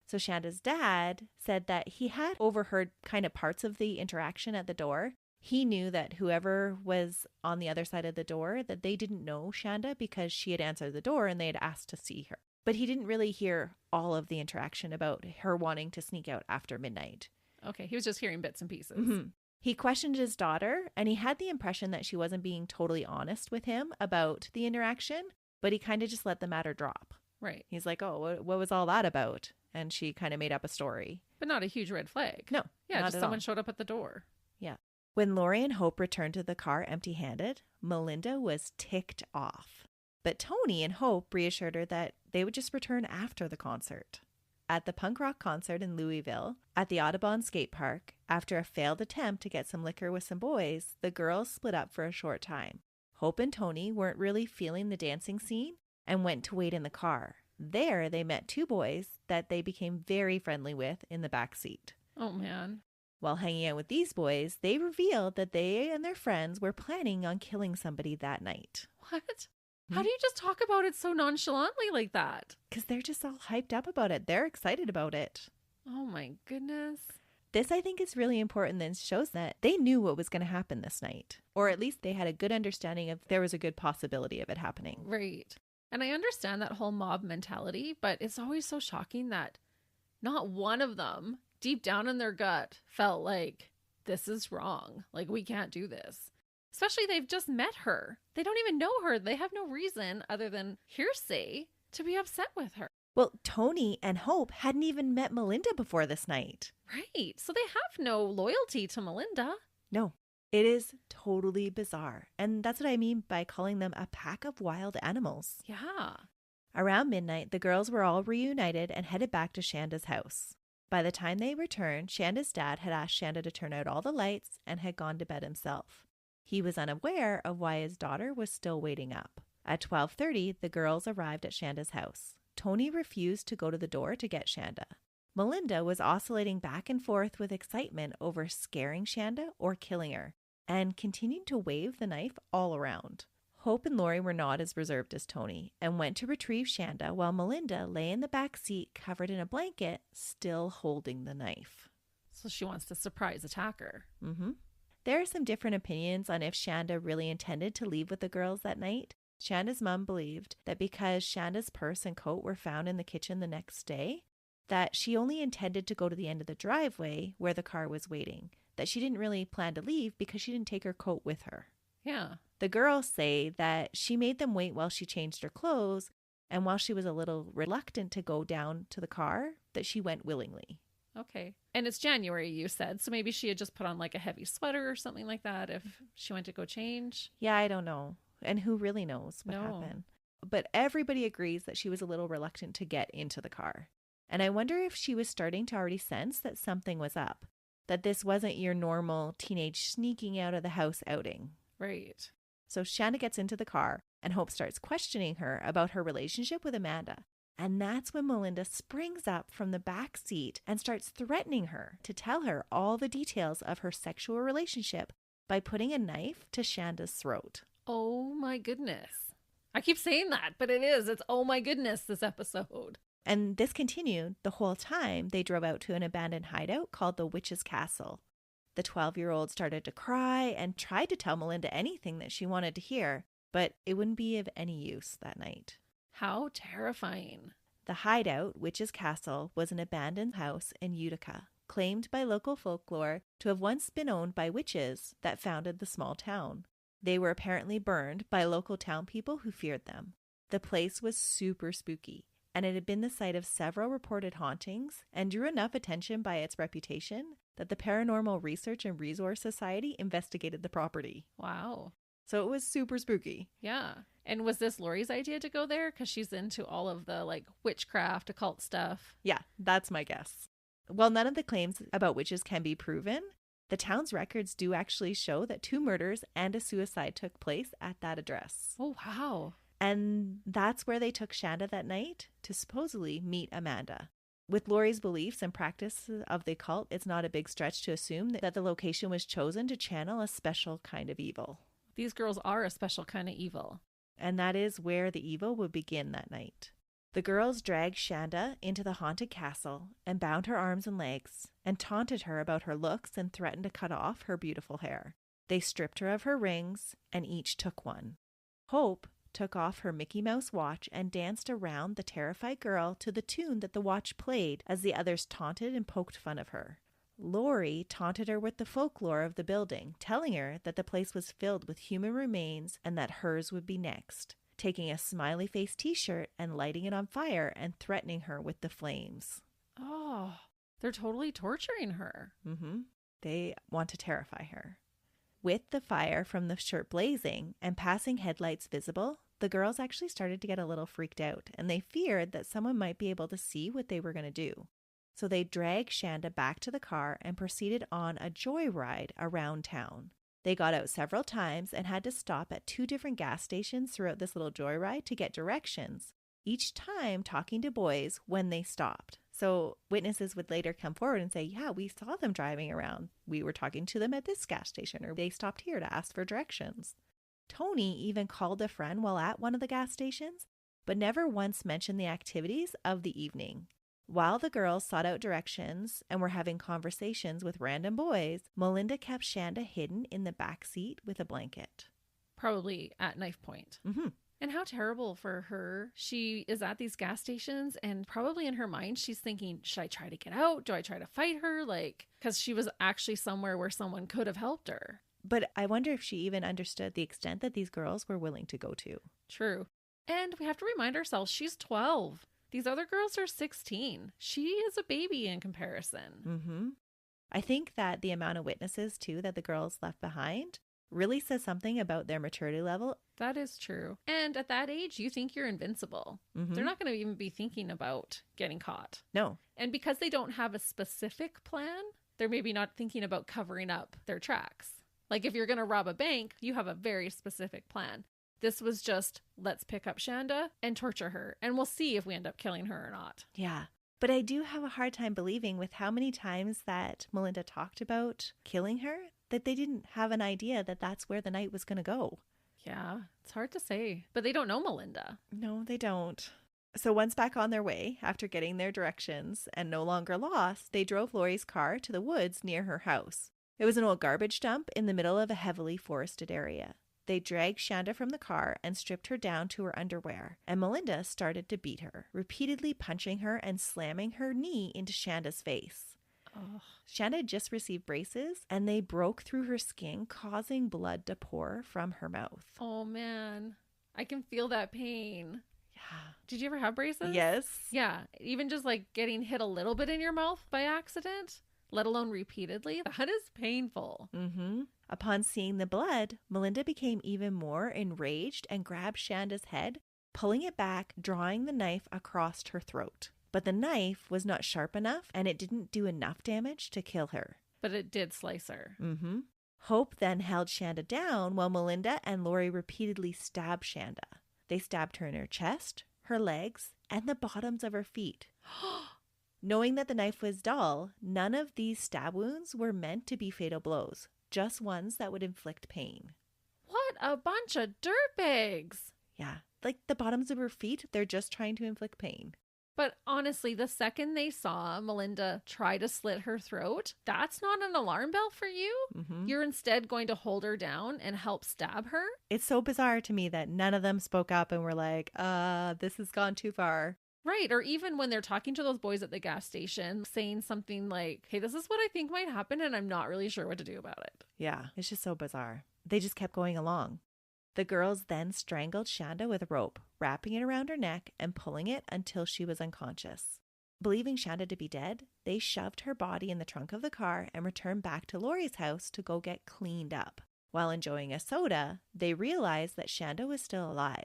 S7: So Shanda's dad said that he had overheard kind of parts of the interaction at the door. He knew that whoever was on the other side of the door, that they didn't know Shanda because she had answered the door and they had asked to see her. But he didn't really hear all of the interaction about her wanting to sneak out after midnight.
S1: Okay, he was just hearing bits and pieces.
S7: Mm-hmm. He questioned his daughter, and he had the impression that she wasn't being totally honest with him about the interaction, but he kind of just let the matter drop.
S1: Right.
S7: He's like, oh, what was all that about? And she kind of made up a story.
S1: But not a huge red flag.
S7: No.
S1: Yeah, just someone showed up at the door.
S7: Yeah. When Laurie and Hope returned to the car empty-handed, Melinda was ticked off. But Toni and Hope reassured her that they would just return after the concert. At the punk rock concert in Louisville, at the Audubon skate park, after a failed attempt to get some liquor with some boys, the girls split up for a short time. Hope and Toni weren't really feeling the dancing scene and went to wait in the car. There, they met 2 boys that they became very friendly with in the back seat.
S1: Oh, man.
S7: While hanging out with these boys, they revealed that they and their friends were planning on killing somebody that night.
S1: What? How do you just talk about it so nonchalantly like that?
S7: Because they're just all hyped up about it. They're excited about it.
S1: Oh my goodness.
S7: This, I think, is really important and shows that they knew what was going to happen this night. Or at least they had a good understanding of there was a good possibility of it happening.
S1: Right. And I understand that whole mob mentality, but it's always so shocking that not one of them, deep down in their gut, felt like this is wrong. Like, we can't do this. Especially they've just met her. They don't even know her. They have no reason other than hearsay to be upset with her.
S7: Well, Toni and Hope hadn't even met Melinda before this night.
S1: Right. So they have no loyalty to Melinda.
S7: No, it is totally bizarre. And that's what I mean by calling them a pack of wild animals.
S1: Yeah.
S7: Around midnight, the girls were all reunited and headed back to Shanda's house. By the time they returned, Shanda's dad had asked Shanda to turn out all the lights and had gone to bed himself. He was unaware of why his daughter was still waiting up. At 12:30, the girls arrived at Shanda's house. Toni refused to go to the door to get Shanda. Melinda was oscillating back and forth with excitement over scaring Shanda or killing her, and continued to wave the knife all around. Hope and Laurie were not as reserved as Toni and went to retrieve Shanda while Melinda lay in the back seat covered in a blanket, still holding the knife.
S1: So she wants to surprise attack her.
S7: Mm-hmm. There are some different opinions on if Shanda really intended to leave with the girls that night. Shanda's mom believed that because Shanda's purse and coat were found in the kitchen the next day, that she only intended to go to the end of the driveway where the car was waiting, that she didn't really plan to leave because she didn't take her coat with her.
S1: Yeah.
S7: The girls say that she made them wait while she changed her clothes, and while she was a little reluctant to go down to the car, that she went willingly.
S1: Okay. And it's January, you said, so maybe she had just put on like a heavy sweater or something like that if she went to go change.
S7: Yeah, I don't know. And who really knows what happened? But everybody agrees that she was a little reluctant to get into the car. And I wonder if she was starting to already sense that something was up, that this wasn't your normal teenage sneaking out of the house outing.
S1: Right.
S7: So Shanda gets into the car and Hope starts questioning her about her relationship with Amanda. And that's when Melinda springs up from the back seat and starts threatening her to tell her all the details of her sexual relationship by putting a knife to Shanda's throat.
S1: Oh my goodness. I keep saying that, but it's oh my goodness, this episode.
S7: And this continued the whole time they drove out to an abandoned hideout called the Witch's Castle. The 12-year-old started to cry and tried to tell Melinda anything that she wanted to hear, but it wouldn't be of any use that night.
S1: How terrifying.
S7: The hideout, Witch's Castle, was an abandoned house in Utica, claimed by local folklore to have once been owned by witches that founded the small town. They were apparently burned by local town people who feared them. The place was super spooky, and it had been the site of several reported hauntings and drew enough attention by its reputation that the Paranormal Research and Resource Society investigated the property.
S1: Wow.
S7: So it was super spooky.
S1: Yeah. And was this Laurie's idea to go there? Because she's into all of the like witchcraft, occult stuff.
S7: Yeah, that's my guess. While none of the claims about witches can be proven, the town's records do actually show that 2 murders and a suicide took place at that address.
S1: Oh, wow.
S7: And that's where they took Shanda that night to supposedly meet Amanda. With Laurie's beliefs and practices of the occult, it's not a big stretch to assume that the location was chosen to channel a special kind of evil.
S1: These girls are a special kind of evil.
S7: And that is where the evil would begin that night. The girls dragged Shanda into the haunted castle and bound her arms and legs and taunted her about her looks and threatened to cut off her beautiful hair. They stripped her of her rings and each took one. Hope took off her Mickey Mouse watch and danced around the terrified girl to the tune that the watch played as the others taunted and poked fun of her. Laurie taunted her with the folklore of the building, telling her that the place was filled with human remains and that hers would be next, taking a smiley face t-shirt and lighting it on fire and threatening her with the flames.
S1: Oh, they're totally torturing her.
S7: Mm-hmm. They want to terrify her. With the fire from the shirt blazing and passing headlights visible, the girls actually started to get a little freaked out, and they feared that someone might be able to see what they were going to do. So they dragged Shanda back to the car and proceeded on a joyride around town. They got out several times and had to stop at 2 different gas stations throughout this little joyride to get directions, each time talking to boys when they stopped. So witnesses would later come forward and say, yeah, we saw them driving around. We were talking to them at this gas station, or they stopped here to ask for directions. Toni even called a friend while at one of the gas stations, but never once mentioned the activities of the evening. While the girls sought out directions and were having conversations with random boys, Melinda kept Shanda hidden in the back seat with a blanket.
S1: Probably at knife point.
S7: Mm-hmm.
S1: And how terrible for her. She is at these gas stations and probably in her mind, she's thinking, should I try to get out? Do I try to fight her? Because she was actually somewhere where someone could have helped her.
S7: But I wonder if she even understood the extent that these girls were willing to go to.
S1: True. And we have to remind ourselves, she's 12. These other girls are 16. She is a baby in comparison.
S7: Mm-hmm. I think that the amount of witnesses, too, that the girls left behind really says something about their maturity level.
S1: That is true. And at that age, you think you're invincible.
S7: Mm-hmm.
S1: They're not going to even be thinking about getting caught.
S7: No.
S1: And because they don't have a specific plan, they're maybe not thinking about covering up their tracks. Like if you're going to rob a bank, you have a very specific plan. This was just, let's pick up Shanda and torture her, and we'll see if we end up killing her or not.
S7: Yeah. But I do have a hard time believing with how many times that Melinda talked about killing her, that they didn't have an idea that that's where the night was going to go.
S1: Yeah, it's hard to say. But they don't know Melinda.
S7: No, they don't. So once back on their way, after getting their directions and no longer lost, they drove Laurie's car to the woods near her house. It was an old garbage dump in the middle of a heavily forested area. They dragged Shanda from the car and stripped her down to her underwear, and Melinda started to beat her, repeatedly punching her and slamming her knee into Shanda's face.
S1: Oh.
S7: Shanda had just received braces, and they broke through her skin, causing blood to pour from her mouth.
S1: Oh, man. I can feel that pain.
S7: Yeah.
S1: Did you ever have braces?
S7: Yes.
S1: Yeah. Even just like getting hit a little bit in your mouth by accident, let alone repeatedly. That is painful.
S7: Mm-hmm. Upon seeing the blood, Melinda became even more enraged and grabbed Shanda's head, pulling it back, drawing the knife across her throat. But the knife was not sharp enough, and it didn't do enough damage to kill her.
S1: But it did slice her.
S7: Mm-hmm. Hope then held Shanda down while Melinda and Laurie repeatedly stabbed Shanda. They stabbed her in her chest, her legs, and the bottoms of her feet. Knowing that the knife was dull, none of these stab wounds were meant to be fatal blows, just ones that would inflict pain.
S1: What a bunch of dirtbags.
S7: Yeah, like the bottoms of her feet, they're just trying to inflict pain.
S1: But honestly, the second they saw Melinda try to slit her throat, that's not an alarm bell for you.
S7: Mm-hmm.
S1: You're instead going to hold her down and help stab her.
S7: It's so bizarre to me that none of them spoke up and were like, this has gone too far.
S1: Right. Or even when they're talking to those boys at the gas station, saying something like, hey, this is what I think might happen, and I'm not really sure what to do about it.
S7: Yeah, it's just so bizarre. They just kept going along. The girls then strangled Shanda with a rope, wrapping it around her neck and pulling it until she was unconscious. Believing Shanda to be dead, they shoved her body in the trunk of the car and returned back to Laurie's house to go get cleaned up. While enjoying a soda, they realized that Shanda was still alive.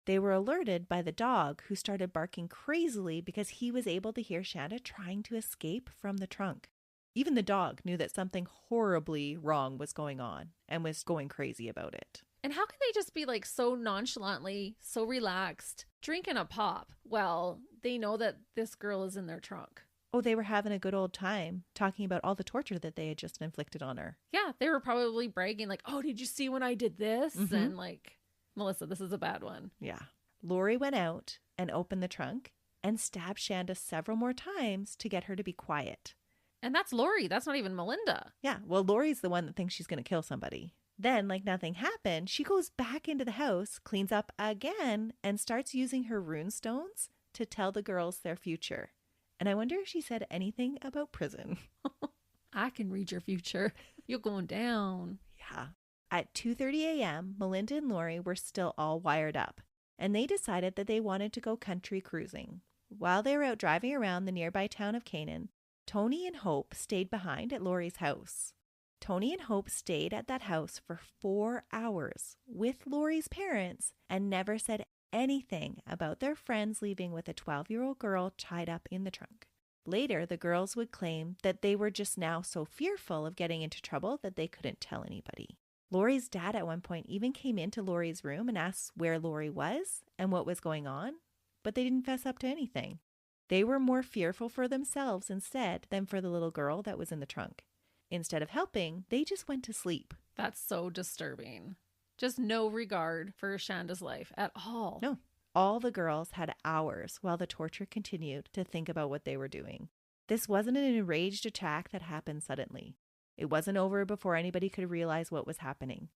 S7: They were alerted by the dog, who started barking crazily because he was able to hear Shanda trying to escape from the trunk. Even the dog knew that something horribly wrong was going on and was going crazy about it.
S1: And how can they just be like so nonchalantly, so relaxed, drinking a pop? Well, they know that this girl is in their trunk.
S7: Oh, they were having a good old time talking about all the torture that they had just inflicted on her.
S1: Yeah, they were probably bragging like, oh, did you see when I did this?
S7: Mm-hmm.
S1: And like, Melissa, this is a bad one.
S7: Yeah. Laurie went out and opened the trunk and stabbed Shanda several more times to get her to be quiet.
S1: And that's Laurie. That's not even Melinda.
S7: Yeah, well, Laurie's the one that thinks she's going to kill somebody. Then, like nothing happened, she goes back into the house, cleans up again, and starts using her rune stones to tell the girls their future. And I wonder if she said anything about prison.
S1: I can read your future. You're going down.
S7: Yeah. At 2:30 a.m., Melinda and Laurie were still all wired up, and they decided that they wanted to go country cruising. While they were out driving around the nearby town of Canaan, Toni and Hope stayed behind at Laurie's house. Toni and Hope stayed at that house for 4 hours with Laurie's parents and never said anything about their friends leaving with a 12-year-old girl tied up in the trunk. Later, the girls would claim that they were just now so fearful of getting into trouble that they couldn't tell anybody. Laurie's dad at one point even came into Laurie's room and asked where Laurie was and what was going on, but they didn't fess up to anything. They were more fearful for themselves instead than for the little girl that was in the trunk. Instead of helping, they just went to sleep.
S1: That's so disturbing. Just no regard for Shanda's life at all.
S7: No. All the girls had hours while the torture continued to think about what they were doing. This wasn't an enraged attack that happened suddenly. It wasn't over before anybody could realize what was happening.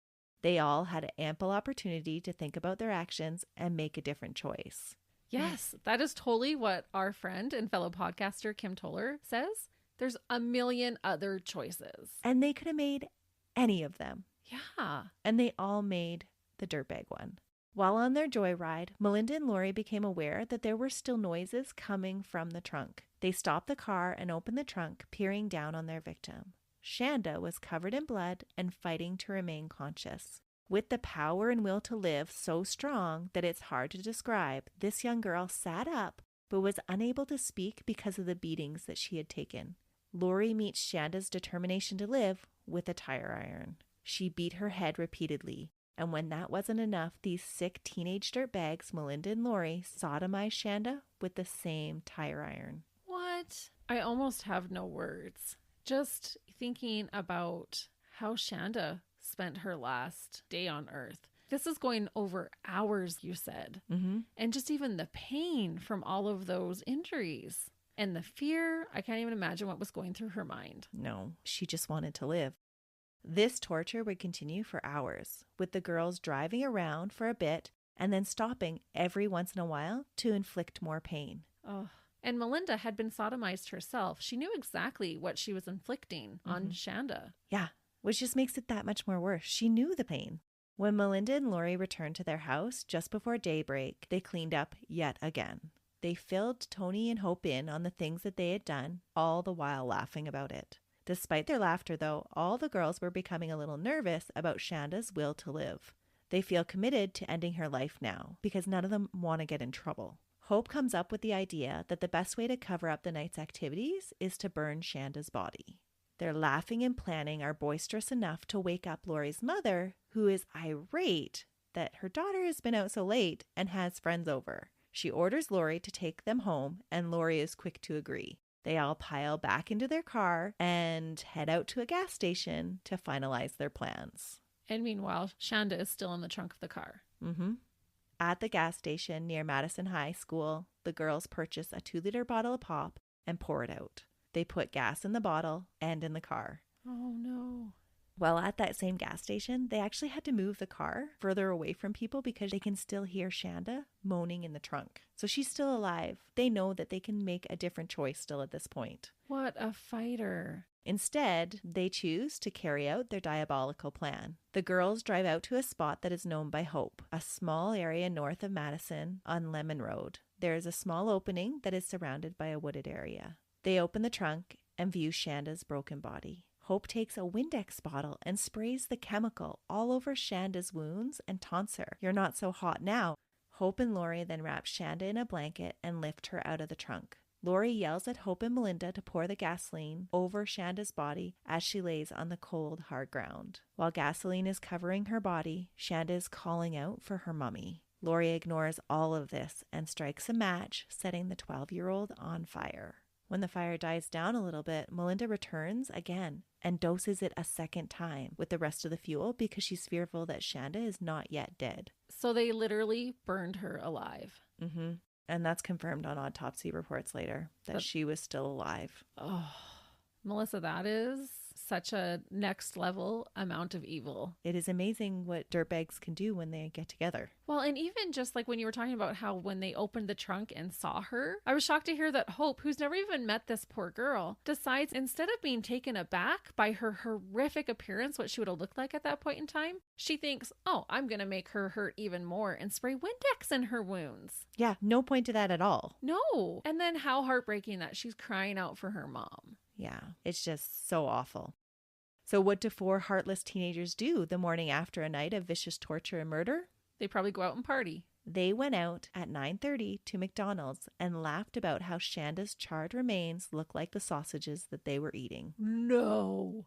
S7: They all had ample opportunity to think about their actions and make a different choice.
S1: Yes, that is totally what our friend and fellow podcaster Kim Toller says. There's a million other choices.
S7: And they could have made any of them.
S1: Yeah.
S7: And they all made the dirtbag one. While on their joyride, Melinda and Laurie became aware that there were still noises coming from the trunk. They stopped the car and opened the trunk, peering down on their victim. Shanda was covered in blood and fighting to remain conscious. With the power and will to live so strong that it's hard to describe, this young girl sat up but was unable to speak because of the beatings that she had taken. Laurie meets Shanda's determination to live with a tire iron. She beat her head repeatedly, and when that wasn't enough, these sick teenage dirtbags, Melinda and Laurie, sodomized Shanda with the same tire iron.
S1: What? I almost have no words. Just thinking about how Shanda spent her last day on Earth. This is going over hours, you said.
S7: Mm-hmm.
S1: And just even the pain from all of those injuries and the fear, I can't even imagine what was going through her mind.
S7: No, she just wanted to live. This torture would continue for hours, with the girls driving around for a bit and then stopping every once in a while to inflict more pain.
S1: Oh. And Melinda had been sodomized herself. She knew exactly what she was inflicting on Shanda.
S7: Yeah, which just makes it that much more worse. She knew the pain. When Melinda and Laurie returned to their house just before daybreak, they cleaned up yet again. They filled Toni and Hope in on the things that they had done, all the while laughing about it. Despite their laughter, though, all the girls were becoming a little nervous about Shanda's will to live. They feel committed to ending her life now because none of them want to get in trouble. Hope comes up with the idea that the best way to cover up the night's activities is to burn Shanda's body. Their laughing and planning are boisterous enough to wake up Laurie's mother, who is irate that her daughter has been out so late and has friends over. She orders Laurie to take them home, and Laurie is quick to agree. They all pile back into their car and head out to a gas station to finalize their plans.
S1: And meanwhile, Shanda is still in the trunk of the car.
S7: At the gas station near Madison High School, the girls purchase a 2-liter bottle of pop and pour it out. They put gas in the bottle and in the car.
S1: Oh, no.
S7: Well, at that same gas station, they actually had to move the car further away from people because they can still hear Shanda moaning in the trunk. So she's still alive. They know that they can make a different choice still at this point.
S1: What a fighter.
S7: Instead, they choose to carry out their diabolical plan. The girls drive out to a spot that is known by Hope, a small area north of Madison on Lemon Road. There is a small opening that is surrounded by a wooded area. They open the trunk and view Shanda's broken body. Hope takes a Windex bottle and sprays the chemical all over Shanda's wounds and taunts her. "You're not so hot now." Hope and Laurie then wrap Shanda in a blanket and lift her out of the trunk. Laurie yells at Hope and Melinda to pour the gasoline over Shanda's body as she lays on the cold, hard ground. While gasoline is covering her body, Shanda is calling out for her mummy. Laurie ignores all of this and strikes a match, setting the 12-year-old on fire. When the fire dies down a little bit, Melinda returns again and doses it a second time with the rest of the fuel because she's fearful that Shanda is not yet dead.
S1: So they literally burned her alive.
S7: And that's confirmed on autopsy reports later, that she was still alive.
S1: Oh, Melissa, that is such a next level amount of evil.
S7: It is amazing what dirtbags can do when they get together.
S1: Well, and even just like when you were talking about how when they opened the trunk and saw her, I was shocked to hear that Hope, who's never even met this poor girl, decides instead of being taken aback by her horrific appearance, what she would have looked like at that point in time, she thinks, oh, I'm going to make her hurt even more and spray Windex in her wounds.
S7: Yeah, no point to that at all.
S1: No. And then how heartbreaking that she's crying out for her mom.
S7: Yeah, it's just so awful. So what do 4 heartless teenagers do the morning after a night of vicious torture and murder?
S1: They probably go out and party.
S7: They went out at 9:30 to McDonald's and laughed about how Shanda's charred remains look like the sausages that they were eating.
S1: No.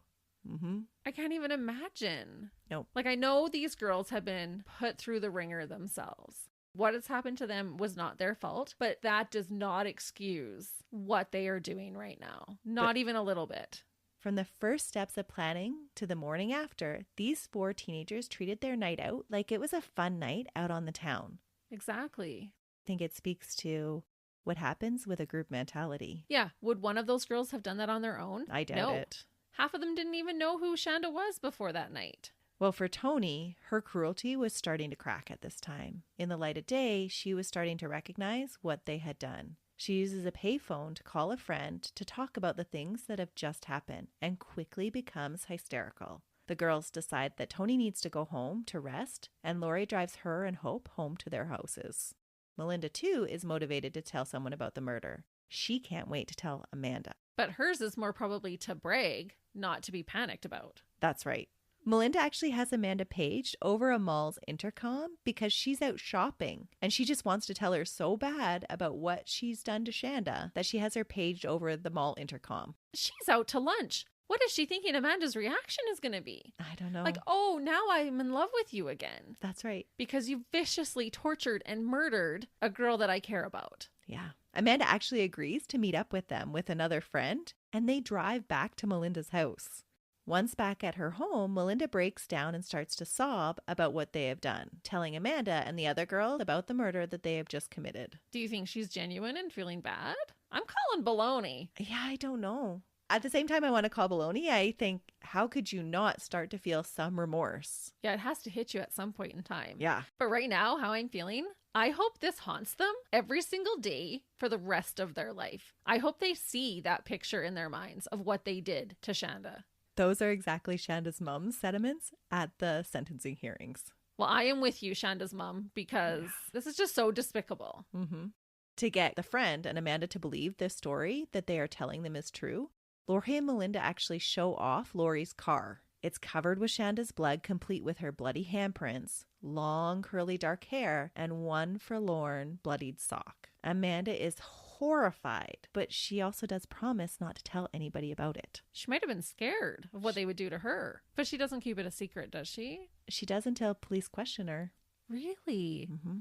S7: Mm-hmm.
S1: I can't even imagine.
S7: Nope.
S1: Like, I know these girls have been put through the ringer themselves. What has happened to them was not their fault, but that does not excuse what they are doing right now. Not even a little bit.
S7: From the first steps of planning to the morning after, these 4 teenagers treated their night out like it was a fun night out on the town.
S1: Exactly.
S7: I think it speaks to what happens with a group mentality.
S1: Yeah. Would one of those girls have done that on their own?
S7: I doubt it.
S1: Half of them didn't even know who Shanda was before that night.
S7: Well, for Toni, her cruelty was starting to crack at this time. In the light of day, she was starting to recognize what they had done. She uses a payphone to call a friend to talk about the things that have just happened and quickly becomes hysterical. The girls decide that Toni needs to go home to rest, and Laurie drives her and Hope home to their houses. Melinda, too, is motivated to tell someone about the murder. She can't wait to tell Amanda.
S1: But hers is more probably to brag, not to be panicked about.
S7: That's right. Melinda actually has Amanda paged over a mall's intercom because she's out shopping and she just wants to tell her so bad about what she's done to Shanda that she has her paged over the mall intercom.
S1: She's out to lunch. What is she thinking Amanda's reaction is going to be?
S7: I don't know.
S1: Like, oh, now I'm in love with you again.
S7: That's right.
S1: Because you viciously tortured and murdered a girl that I care about.
S7: Yeah. Amanda actually agrees to meet up with them with another friend, and they drive back to Melinda's house. Once back at her home, Melinda breaks down and starts to sob about what they have done, telling Amanda and the other girl about the murder that they have just committed.
S1: Do you think she's genuine and feeling bad? I'm calling baloney.
S7: Yeah, I don't know. At the same time, I want to call baloney. I think, how could you not start to feel some remorse?
S1: Yeah, it has to hit you at some point in time.
S7: Yeah.
S1: But right now, how I'm feeling, I hope this haunts them every single day for the rest of their life. I hope they see that picture in their minds of what they did to Shanda.
S7: Those are exactly Shanda's mom's sentiments at the sentencing hearings.
S1: Well, I am with you, Shanda's mom, because this is just so despicable.
S7: Mm-hmm. To get the friend and Amanda to believe this story that they are telling them is true, Laurie and Melinda actually show off Laurie's car. It's covered with Shanda's blood, complete with her bloody handprints, long curly dark hair, and one forlorn bloodied sock. Amanda is horrified, but she also does promise not to tell anybody about it.
S1: She might have been scared of what they would do to her, but she doesn't keep it a secret, does she?
S7: She does until police question her.
S1: Really?
S7: Mm-hmm.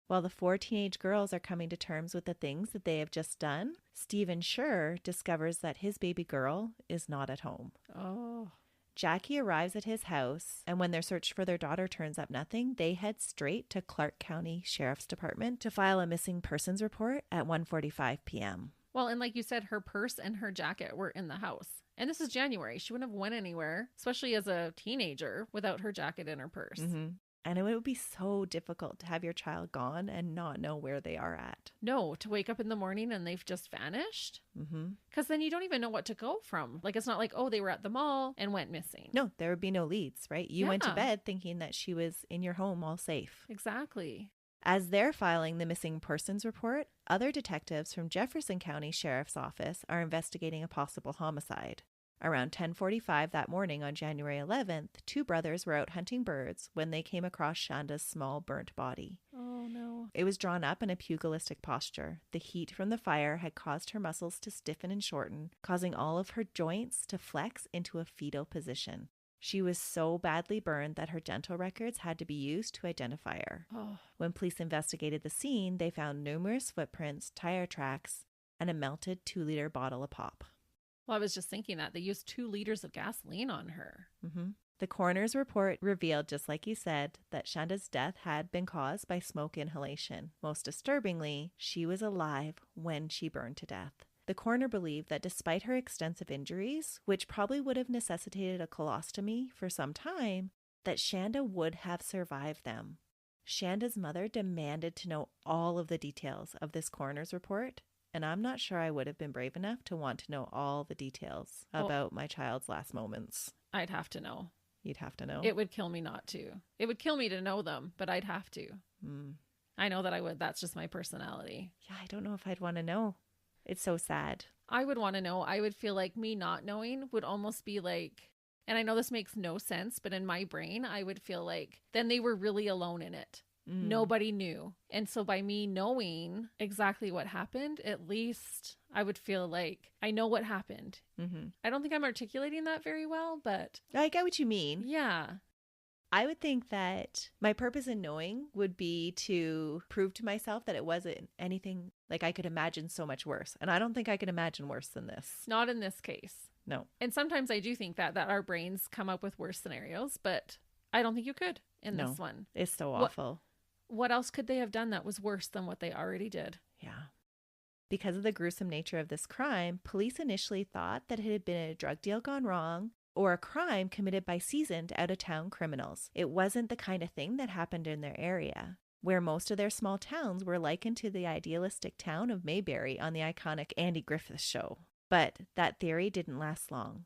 S7: While the 4 teenage girls are coming to terms with the things that they have just done, Stephen Sharer discovers that his baby girl is not at home.
S1: Oh.
S7: Jackie arrives at his house, and when their search for their daughter turns up nothing, they head straight to Clark County Sheriff's Department to file a missing persons report at 1:45 p.m.
S1: Well, and like you said, her purse and her jacket were in the house. And this is January. She wouldn't have went anywhere, especially as a teenager, without her jacket and her purse.
S7: Mm-hmm. And it would be so difficult to have your child gone and not know where they are at.
S1: No, to wake up in the morning and they've just vanished.
S7: Mm-hmm.
S1: Because then you don't even know what to go from. Like, it's not like, oh, they were at the mall and went missing.
S7: No, there would be no leads, right? You went to
S1: Yeah.
S7: bed thinking that she was in your home all safe.
S1: Exactly.
S7: As they're filing the missing persons report, other detectives from Jefferson County Sheriff's Office are investigating a possible homicide. Around 10:45 that morning on January 11th, 2 brothers were out hunting birds when they came across Shanda's small burnt body.
S1: Oh, no.
S7: It was drawn up in a pugilistic posture. The heat from the fire had caused her muscles to stiffen and shorten, causing all of her joints to flex into a fetal position. She was so badly burned that her dental records had to be used to identify her.
S1: Oh.
S7: When police investigated the scene, they found numerous footprints, tire tracks, and a melted 2-liter bottle of pop.
S1: Well, I was just thinking that they used 2 liters of gasoline on her.
S7: Mm-hmm. The coroner's report revealed, just like you said, that Shanda's death had been caused by smoke inhalation. Most disturbingly, she was alive when she burned to death. The coroner believed that despite her extensive injuries, which probably would have necessitated a colostomy for some time, that Shanda would have survived them. Shanda's mother demanded to know all of the details of this coroner's report, and I'm not sure I would have been brave enough to want to know all the details about my child's last moments.
S1: I'd have to know.
S7: You'd have to know.
S1: It would kill me not to. It would kill me to know them, but I'd have to. I know that I would. That's just my personality.
S7: Yeah, I don't know if I'd want to know. It's so sad.
S1: I would want to know. I would feel like me not knowing would almost be like, and I know this makes no sense, but in my brain, I would feel like then they were really alone in it. Nobody knew. And so by me knowing exactly what happened, at least I would feel like I know what happened.
S7: Mm-hmm.
S1: I don't think I'm articulating that very well, but
S7: I get what you mean.
S1: yeah.
S7: I would think that my purpose in knowing would be to prove to myself that it wasn't anything like I could imagine so much worse. And I don't think I could imagine worse than this.
S1: Not in this case.
S7: No.
S1: And sometimes I do think that our brains come up with worse scenarios, but I don't think you could in this one.
S7: It's so awful.
S1: What else could they have done that was worse than what they already did?
S7: Yeah. Because of the gruesome nature of this crime, police initially thought that it had been a drug deal gone wrong or a crime committed by seasoned out-of-town criminals. It wasn't the kind of thing that happened in their area, where most of their small towns were likened to the idealistic town of Mayberry on the iconic Andy Griffith Show. But that theory didn't last long.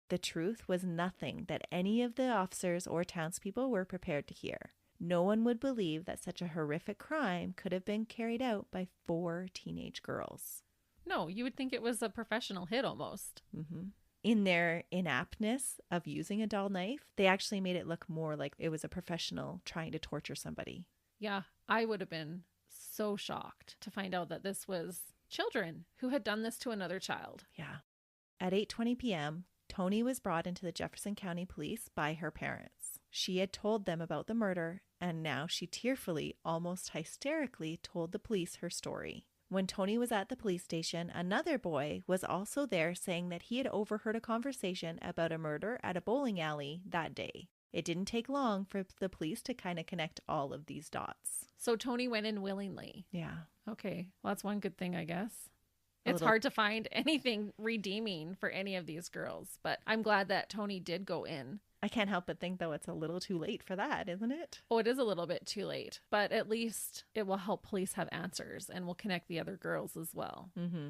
S7: The truth was nothing that any of the officers or townspeople were prepared to hear. No one would believe that such a horrific crime could have been carried out by 4 teenage girls.
S1: No, you would think it was a professional hit almost.
S7: Mm-hmm. In their inaptness of using a dull knife, they actually made it look more like it was a professional trying to torture somebody.
S1: Yeah, I would have been so shocked to find out that this was children who had done this to another child.
S7: Yeah. At 8:20 p.m., Toni was brought into the Jefferson County Police by her parents. She had told them about the murder, and now she tearfully, almost hysterically, told the police her story. When Toni was at the police station, another boy was also there saying that he had overheard a conversation about a murder at a bowling alley that day. It didn't take long for the police to kind of connect all of these dots.
S1: So Toni went in willingly.
S7: Yeah.
S1: Okay, well, that's one good thing, I guess. It's hard to find anything redeeming for any of these girls, but I'm glad that Toni did go in.
S7: I can't help but think, though, it's a little too late for that, isn't it?
S1: Oh, it is a little bit too late, but at least it will help police have answers and will connect the other girls as well.
S7: Mm-hmm.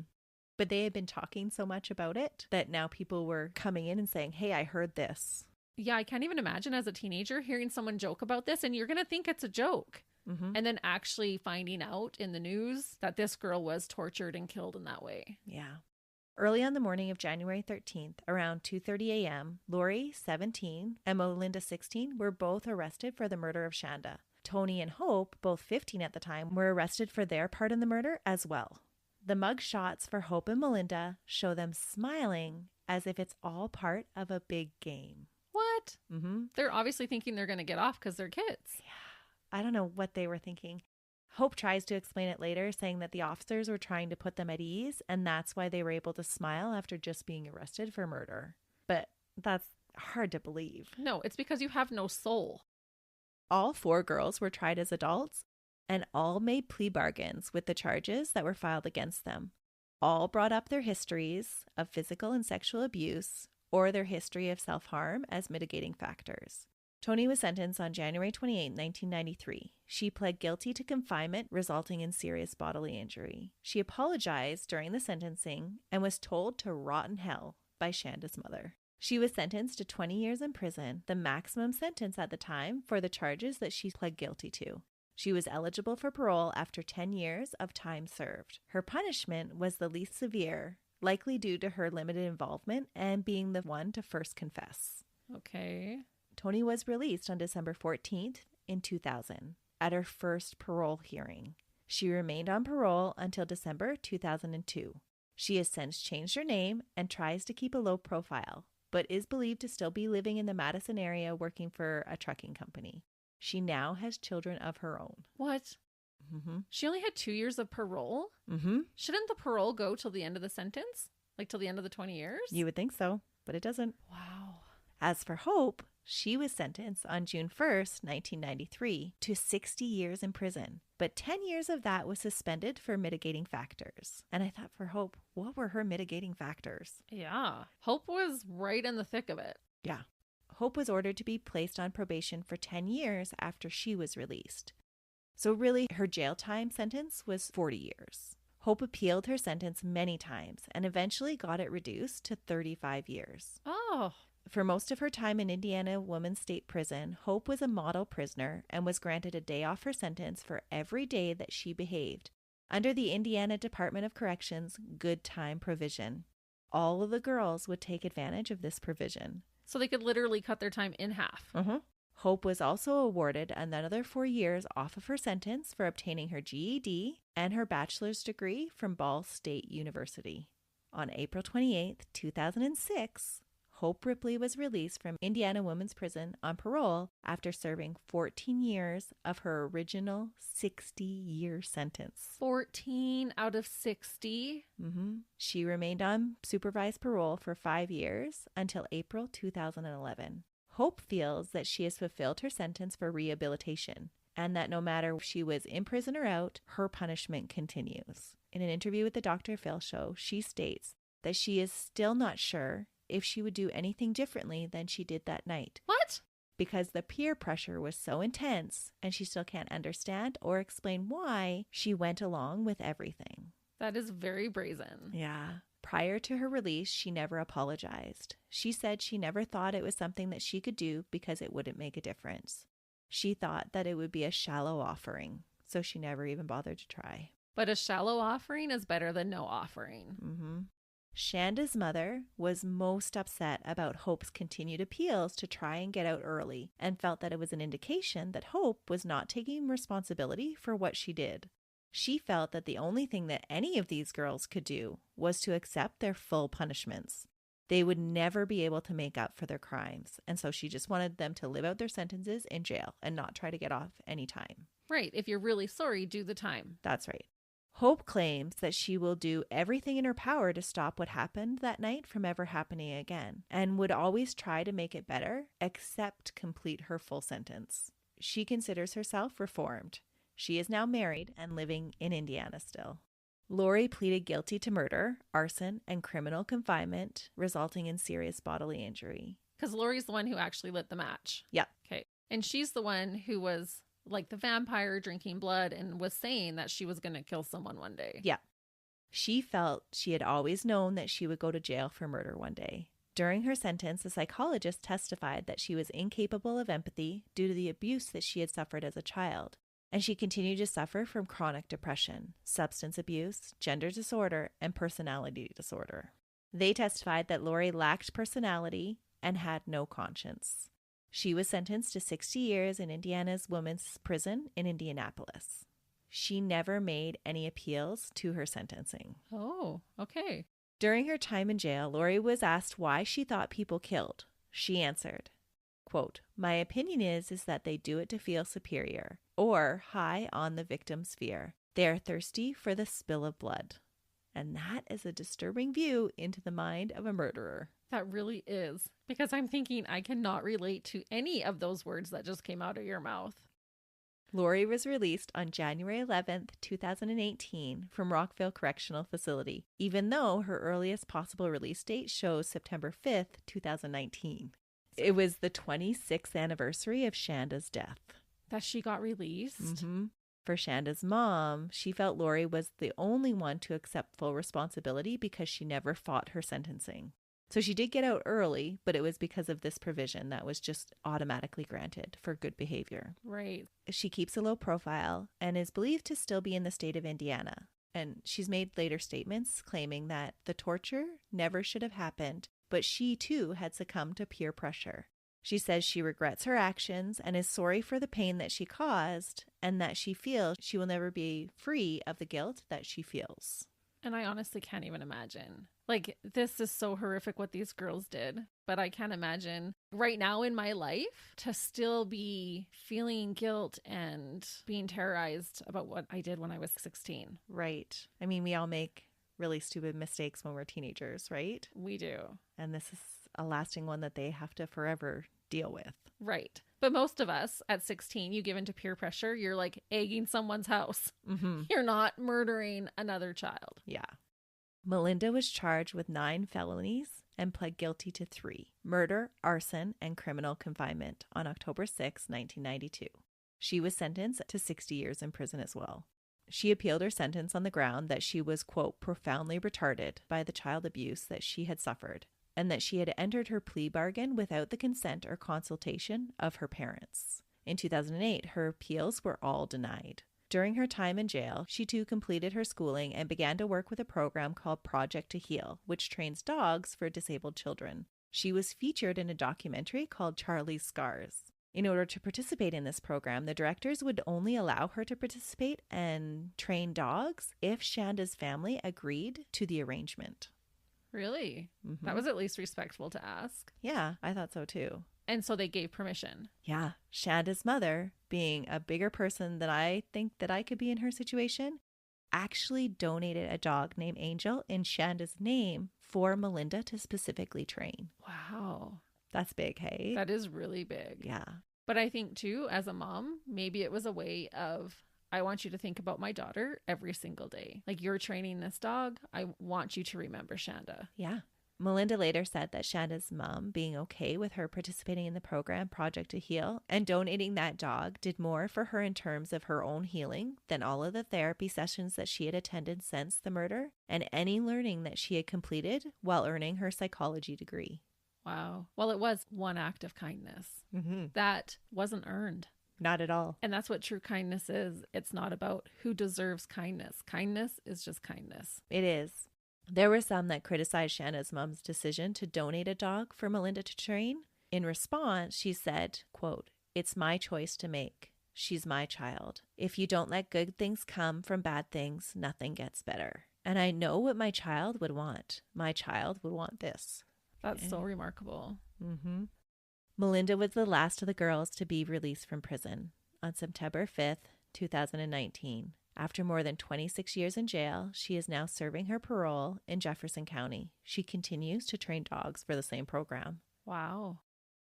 S7: But they had been talking so much about it that now people were coming in and saying, hey, I heard this.
S1: Yeah, I can't even imagine as a teenager hearing someone joke about this, and you're going to think it's a joke.
S7: Mm-hmm.
S1: And then actually finding out in the news that this girl was tortured and killed in that way.
S7: Yeah. Early on the morning of January 13th, around 2:30 a.m., Laurie, 17, and Melinda, 16, were both arrested for the murder of Shanda. Toni and Hope, both 15 at the time, were arrested for their part in the murder as well. The mug shots for Hope and Melinda show them smiling as if it's all part of a big game.
S1: What?
S7: Mm-hmm.
S1: They're obviously thinking they're going to get off because they're kids.
S7: Yeah. I don't know what they were thinking. Hope tries to explain it later, saying that the officers were trying to put them at ease, and that's why they were able to smile after just being arrested for murder. But that's hard to believe.
S1: No, it's because you have no soul.
S7: All 4 girls were tried as adults, and all made plea bargains with the charges that were filed against them. All brought up their histories of physical and sexual abuse or their history of self-harm as mitigating factors. Toni was sentenced on January 28, 1993. She pled guilty to confinement resulting in serious bodily injury. She apologized during the sentencing and was told to rot in hell by Shanda's mother. She was sentenced to 20 years in prison, the maximum sentence at the time for the charges that she pled guilty to. She was eligible for parole after 10 years of time served. Her punishment was the least severe, likely due to her limited involvement and being the one to first confess.
S1: Okay.
S7: Toni was released on December 14th in 2000 at her first parole hearing. She remained on parole until December 2002. She has since changed her name and tries to keep a low profile, but is believed to still be living in the Madison area working for a trucking company. She now has children of her own.
S1: What?
S7: Mm-hmm.
S1: She only had 2 years of parole?
S7: Mm-hmm.
S1: Shouldn't the parole go till the end of the sentence? Like till the end of the 20 years?
S7: You would think so, but it doesn't.
S1: Wow.
S7: As for Hope, she was sentenced on June 1st, 1993 to 60 years in prison, but 10 years of that was suspended for mitigating factors. And I thought for Hope, what were her mitigating factors?
S1: Yeah. Hope was right in the thick of it.
S7: Yeah. Hope was ordered to be placed on probation for 10 years after she was released. So really, her jail time sentence was 40 years. Hope appealed her sentence many times and eventually got it reduced to 35 years.
S1: Oh.
S7: For most of her time in Indiana Women's State Prison, Hope was a model prisoner and was granted a day off her sentence for every day that she behaved, under the Indiana Department of Corrections good time provision. All of the girls would take advantage of this provision.
S1: So they could literally cut their time in half.
S7: Mm-hmm. Hope was also awarded another 4 years off of her sentence for obtaining her GED and her bachelor's degree from Ball State University. On April 28, 2006, Hope Rippley was released from Indiana Women's Prison on parole after serving 14 years of her original 60-year sentence.
S1: 14 out of 60?
S7: Mm-hmm. She remained on supervised parole for 5 years until April 2011. Hope feels that she has fulfilled her sentence for rehabilitation and that no matter if she was in prison or out, her punishment continues. In an interview with the Dr. Phil show, she states that she is still not sure if she would do anything differently than she did that night.
S1: What?
S7: Because the peer pressure was so intense and she still can't understand or explain why she went along with everything.
S1: That is very brazen.
S7: Yeah. Prior to her release, she never apologized. She said she never thought it was something that she could do because it wouldn't make a difference. She thought that it would be a shallow offering, so she never even bothered to try.
S1: But a shallow offering is better than no offering.
S7: Mm-hmm. Shanda's mother was most upset about Hope's continued appeals to try and get out early and felt that it was an indication that Hope was not taking responsibility for what she did. She felt that the only thing that any of these girls could do was to accept their full punishments. They would never be able to make up for their crimes, and so she just wanted them to live out their sentences in jail and not try to get off any time.
S1: Right. If you're really sorry, do the time.
S7: That's right. Hope claims that she will do everything in her power to stop what happened that night from ever happening again, and would always try to make it better, except complete her full sentence. She considers herself reformed. She is now married and living in Indiana still. Laurie pleaded guilty to murder, arson, and criminal confinement, resulting in serious bodily injury.
S1: Because Laurie's the one who actually lit the match.
S7: Yep.
S1: Okay. And she's the one who was like the vampire drinking blood and was saying that she was going to kill someone one day.
S7: Yeah. She felt she had always known that she would go to jail for murder one day. During her sentence, a psychologist testified that she was incapable of empathy due to the abuse that she had suffered as a child, and she continued to suffer from chronic depression, substance abuse, gender disorder, and personality disorder. They testified that Laurie lacked personality and had no conscience. She was sentenced to 60 years in Indiana's women's prison in Indianapolis. She never made any appeals to her sentencing.
S1: Oh, okay.
S7: During her time in jail, Laurie was asked why she thought people killed. She answered, quote, "My opinion is that they do it to feel superior or high on the victim's fear. They are thirsty for the spill of blood." And that is a disturbing view into the mind of a murderer.
S1: That really is. Because I'm thinking I cannot relate to any of those words that just came out of your mouth.
S7: Laurie was released on January 11th, 2018 from Rockville Correctional Facility, even though her earliest possible release date shows September 5th, 2019. It was the 26th anniversary of Shanda's death.
S1: That she got released?
S7: Mm-hmm. For Shanda's mom, she felt Laurie was the only one to accept full responsibility because she never fought her sentencing. So she did get out early, but it was because of this provision that was just automatically granted for good behavior.
S1: Right.
S7: She keeps a low profile and is believed to still be in the state of Indiana. And she's made later statements claiming that the torture never should have happened, but she too had succumbed to peer pressure. She says she regrets her actions and is sorry for the pain that she caused, and that she feels she will never be free of the guilt that she feels.
S1: And I honestly can't even imagine. Like, this is so horrific what these girls did, but I can't imagine right now in my life to still be feeling guilt and being terrorized about what I did when I was 16.
S7: Right. I mean, we all make really stupid mistakes when we're teenagers, right?
S1: We do.
S7: And this is a lasting one that they have to forever deal with.
S1: Right. But most of us at 16, you give into peer pressure, you're like egging someone's house.
S7: Mm-hmm.
S1: You're not murdering another child.
S7: Yeah. Melinda was charged with 9 felonies and pled guilty to 3: murder, arson, and criminal confinement on October 6, 1992. She was sentenced to 60 years in prison as well. She appealed her sentence on the ground that she was, quote, profoundly retarded by the child abuse that she had suffered, and that she had entered her plea bargain without the consent or consultation of her parents. In 2008, her appeals were all denied. During her time in jail, she too completed her schooling and began to work with a program called Project to Heal, which trains dogs for disabled children. She was featured in a documentary called Charlie's Scars. In order to participate in this program, the directors would only allow her to participate and train dogs if Shanda's family agreed to the arrangement.
S1: Really?
S7: Mm-hmm.
S1: That was at least respectful to ask.
S7: Yeah, I thought so too.
S1: And so they gave permission.
S7: Yeah, Shanda's mother, being a bigger person than I think that I could be in her situation, actually donated a dog named Angel in Shanda's name for Melinda to specifically train.
S1: Wow.
S7: That's big, hey?
S1: That is really big.
S7: Yeah.
S1: But I think too, as a mom, maybe it was a way of, I want you to think about my daughter every single day. Like, you're training this dog. I want you to remember Shanda.
S7: Yeah. Melinda later said that Shanda's mom being okay with her participating in the program Project to Heal and donating that dog did more for her in terms of her own healing than all of the therapy sessions that she had attended since the murder and any learning that she had completed while earning her psychology degree.
S1: Wow. Well, it was one act of kindness that wasn't earned.
S7: Not at all.
S1: And that's what true kindness is. It's not about who deserves kindness. Kindness is just kindness.
S7: It is. There were some that criticized Shanda's mom's decision to donate a dog for Melinda to train. In response, she said, quote, "It's my choice to make. She's my child. If you don't let good things come from bad things, nothing gets better. And I know what my child would want. My child would want this."
S1: That's so remarkable.
S7: Mm-hmm. Melinda was the last of the girls to be released from prison on September 5th, 2019. After more than 26 years in jail, she is now serving her parole in Jefferson County. She continues to train dogs for the same program.
S1: Wow.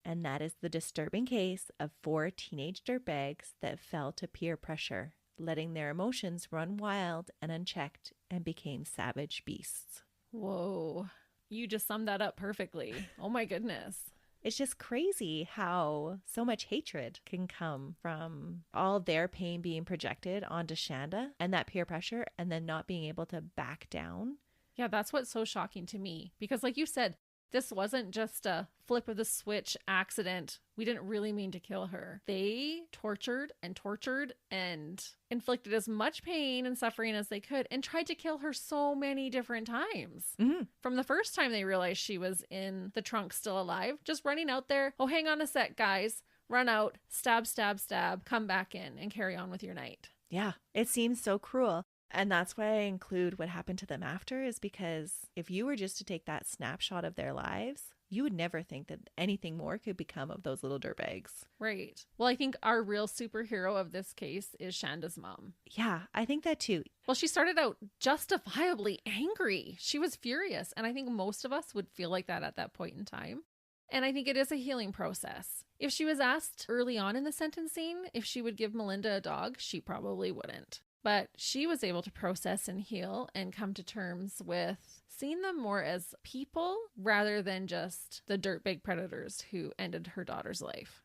S7: And that is the disturbing case of 4 teenage dirtbags that fell to peer pressure letting their emotions run wild and unchecked and became savage beasts.
S1: Whoa. You just summed that up perfectly. Oh my goodness.
S7: It's just crazy how so much hatred can come from all their pain being projected onto Shanda and that peer pressure and then not being able to back down.
S1: Yeah, that's what's so shocking to me. Because like you said, this wasn't just a flip of the switch accident. We didn't really mean to kill her. They tortured and inflicted as much pain and suffering as they could and tried to kill her so many different times.
S7: Mm-hmm.
S1: From the first time they realized she was in the trunk still alive, just running out there. Oh, hang on a sec, guys. Run out, stab, stab, stab, come back in and carry on with your night.
S7: Yeah, it seems so cruel. And that's why I include what happened to them after, is because if you were just to take that snapshot of their lives, you would never think that anything more could become of those little dirtbags.
S1: Right. Well, I think our real superhero of this case is Shanda's mom.
S7: Yeah, I think that too.
S1: Well, she started out justifiably angry. She was furious. And I think most of us would feel like that at that point in time. And I think it is a healing process. If she was asked early on in the sentencing if she would give Melinda a dog, she probably wouldn't. But she was able to process and heal and come to terms with seeing them more as people rather than just the dirtbag predators who ended her daughter's life.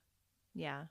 S7: Yeah.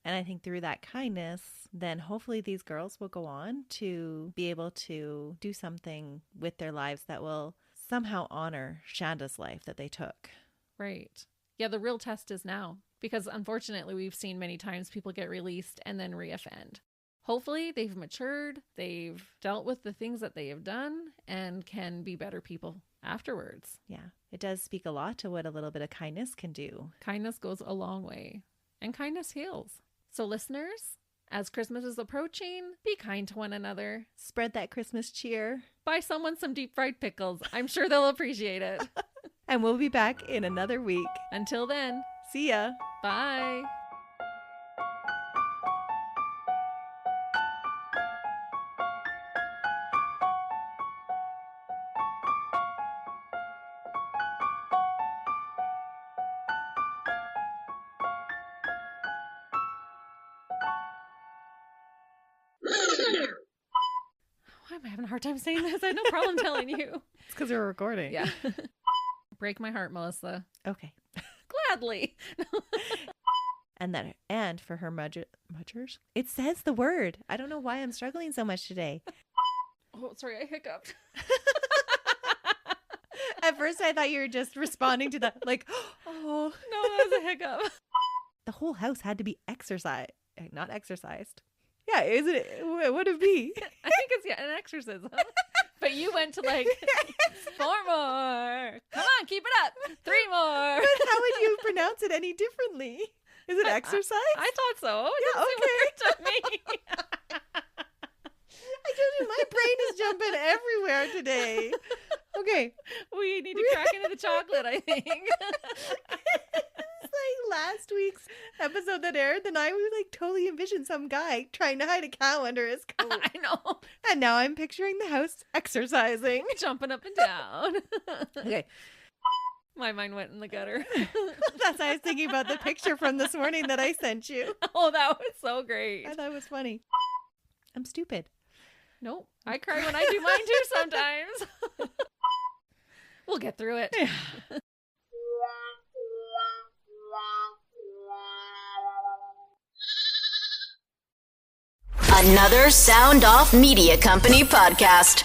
S7: And I think through that kindness, then hopefully these girls will go on to be able to do something with their lives that will somehow honor Shanda's life that they took.
S1: Right. Yeah, the real test is now. Because unfortunately, we've seen many times people get released and then reoffend. Hopefully they've matured, they've dealt with the things that they have done, and can be better people afterwards.
S7: Yeah, it does speak a lot to what a little bit of kindness can do.
S1: Kindness goes a long way, and kindness heals. So listeners, as Christmas is approaching, be kind to one another.
S7: Spread that Christmas cheer.
S1: Buy someone some deep fried pickles. I'm sure they'll appreciate it.
S7: And we'll be back in another week.
S1: Until then,
S7: see ya.
S1: Bye. Why am I having a hard time saying this? I had no problem telling you.
S7: It's because we're recording.
S1: Yeah. Break my heart, Melissa.
S7: Okay.
S1: Gladly.
S7: And for her mudgers, it says the word. I don't know why I'm struggling so much today.
S1: Oh, sorry, I hiccuped.
S7: At first, I thought you were just responding to that, like, oh.
S1: No, that was a hiccup.
S7: The whole house had to be not exercised. Yeah, isn't it? What would it be?
S1: I think it's an exorcism. But you went to 4 more. Come on, keep it up. 3 more.
S7: But how would you pronounce it any differently? Is it exercise?
S1: I thought so.
S7: Yeah, okay.
S1: To me.
S7: I told you my brain is jumping everywhere today. Okay.
S1: We need to crack into the chocolate, I think.
S7: It's like last week's episode that aired, then I would totally envision some guy trying to hide a cow under his coat.
S1: I know.
S7: And now I'm picturing the house exercising.
S1: Jumping up and down.
S7: Okay.
S1: My mind went in the gutter.
S7: That's why I was thinking about the picture from this morning that I sent you.
S1: Oh, that was so great.
S7: I thought it was funny. I'm stupid.
S1: Nope. I cry when I do mine too sometimes. We'll get through it.
S8: Another Sound Off Media Company podcast.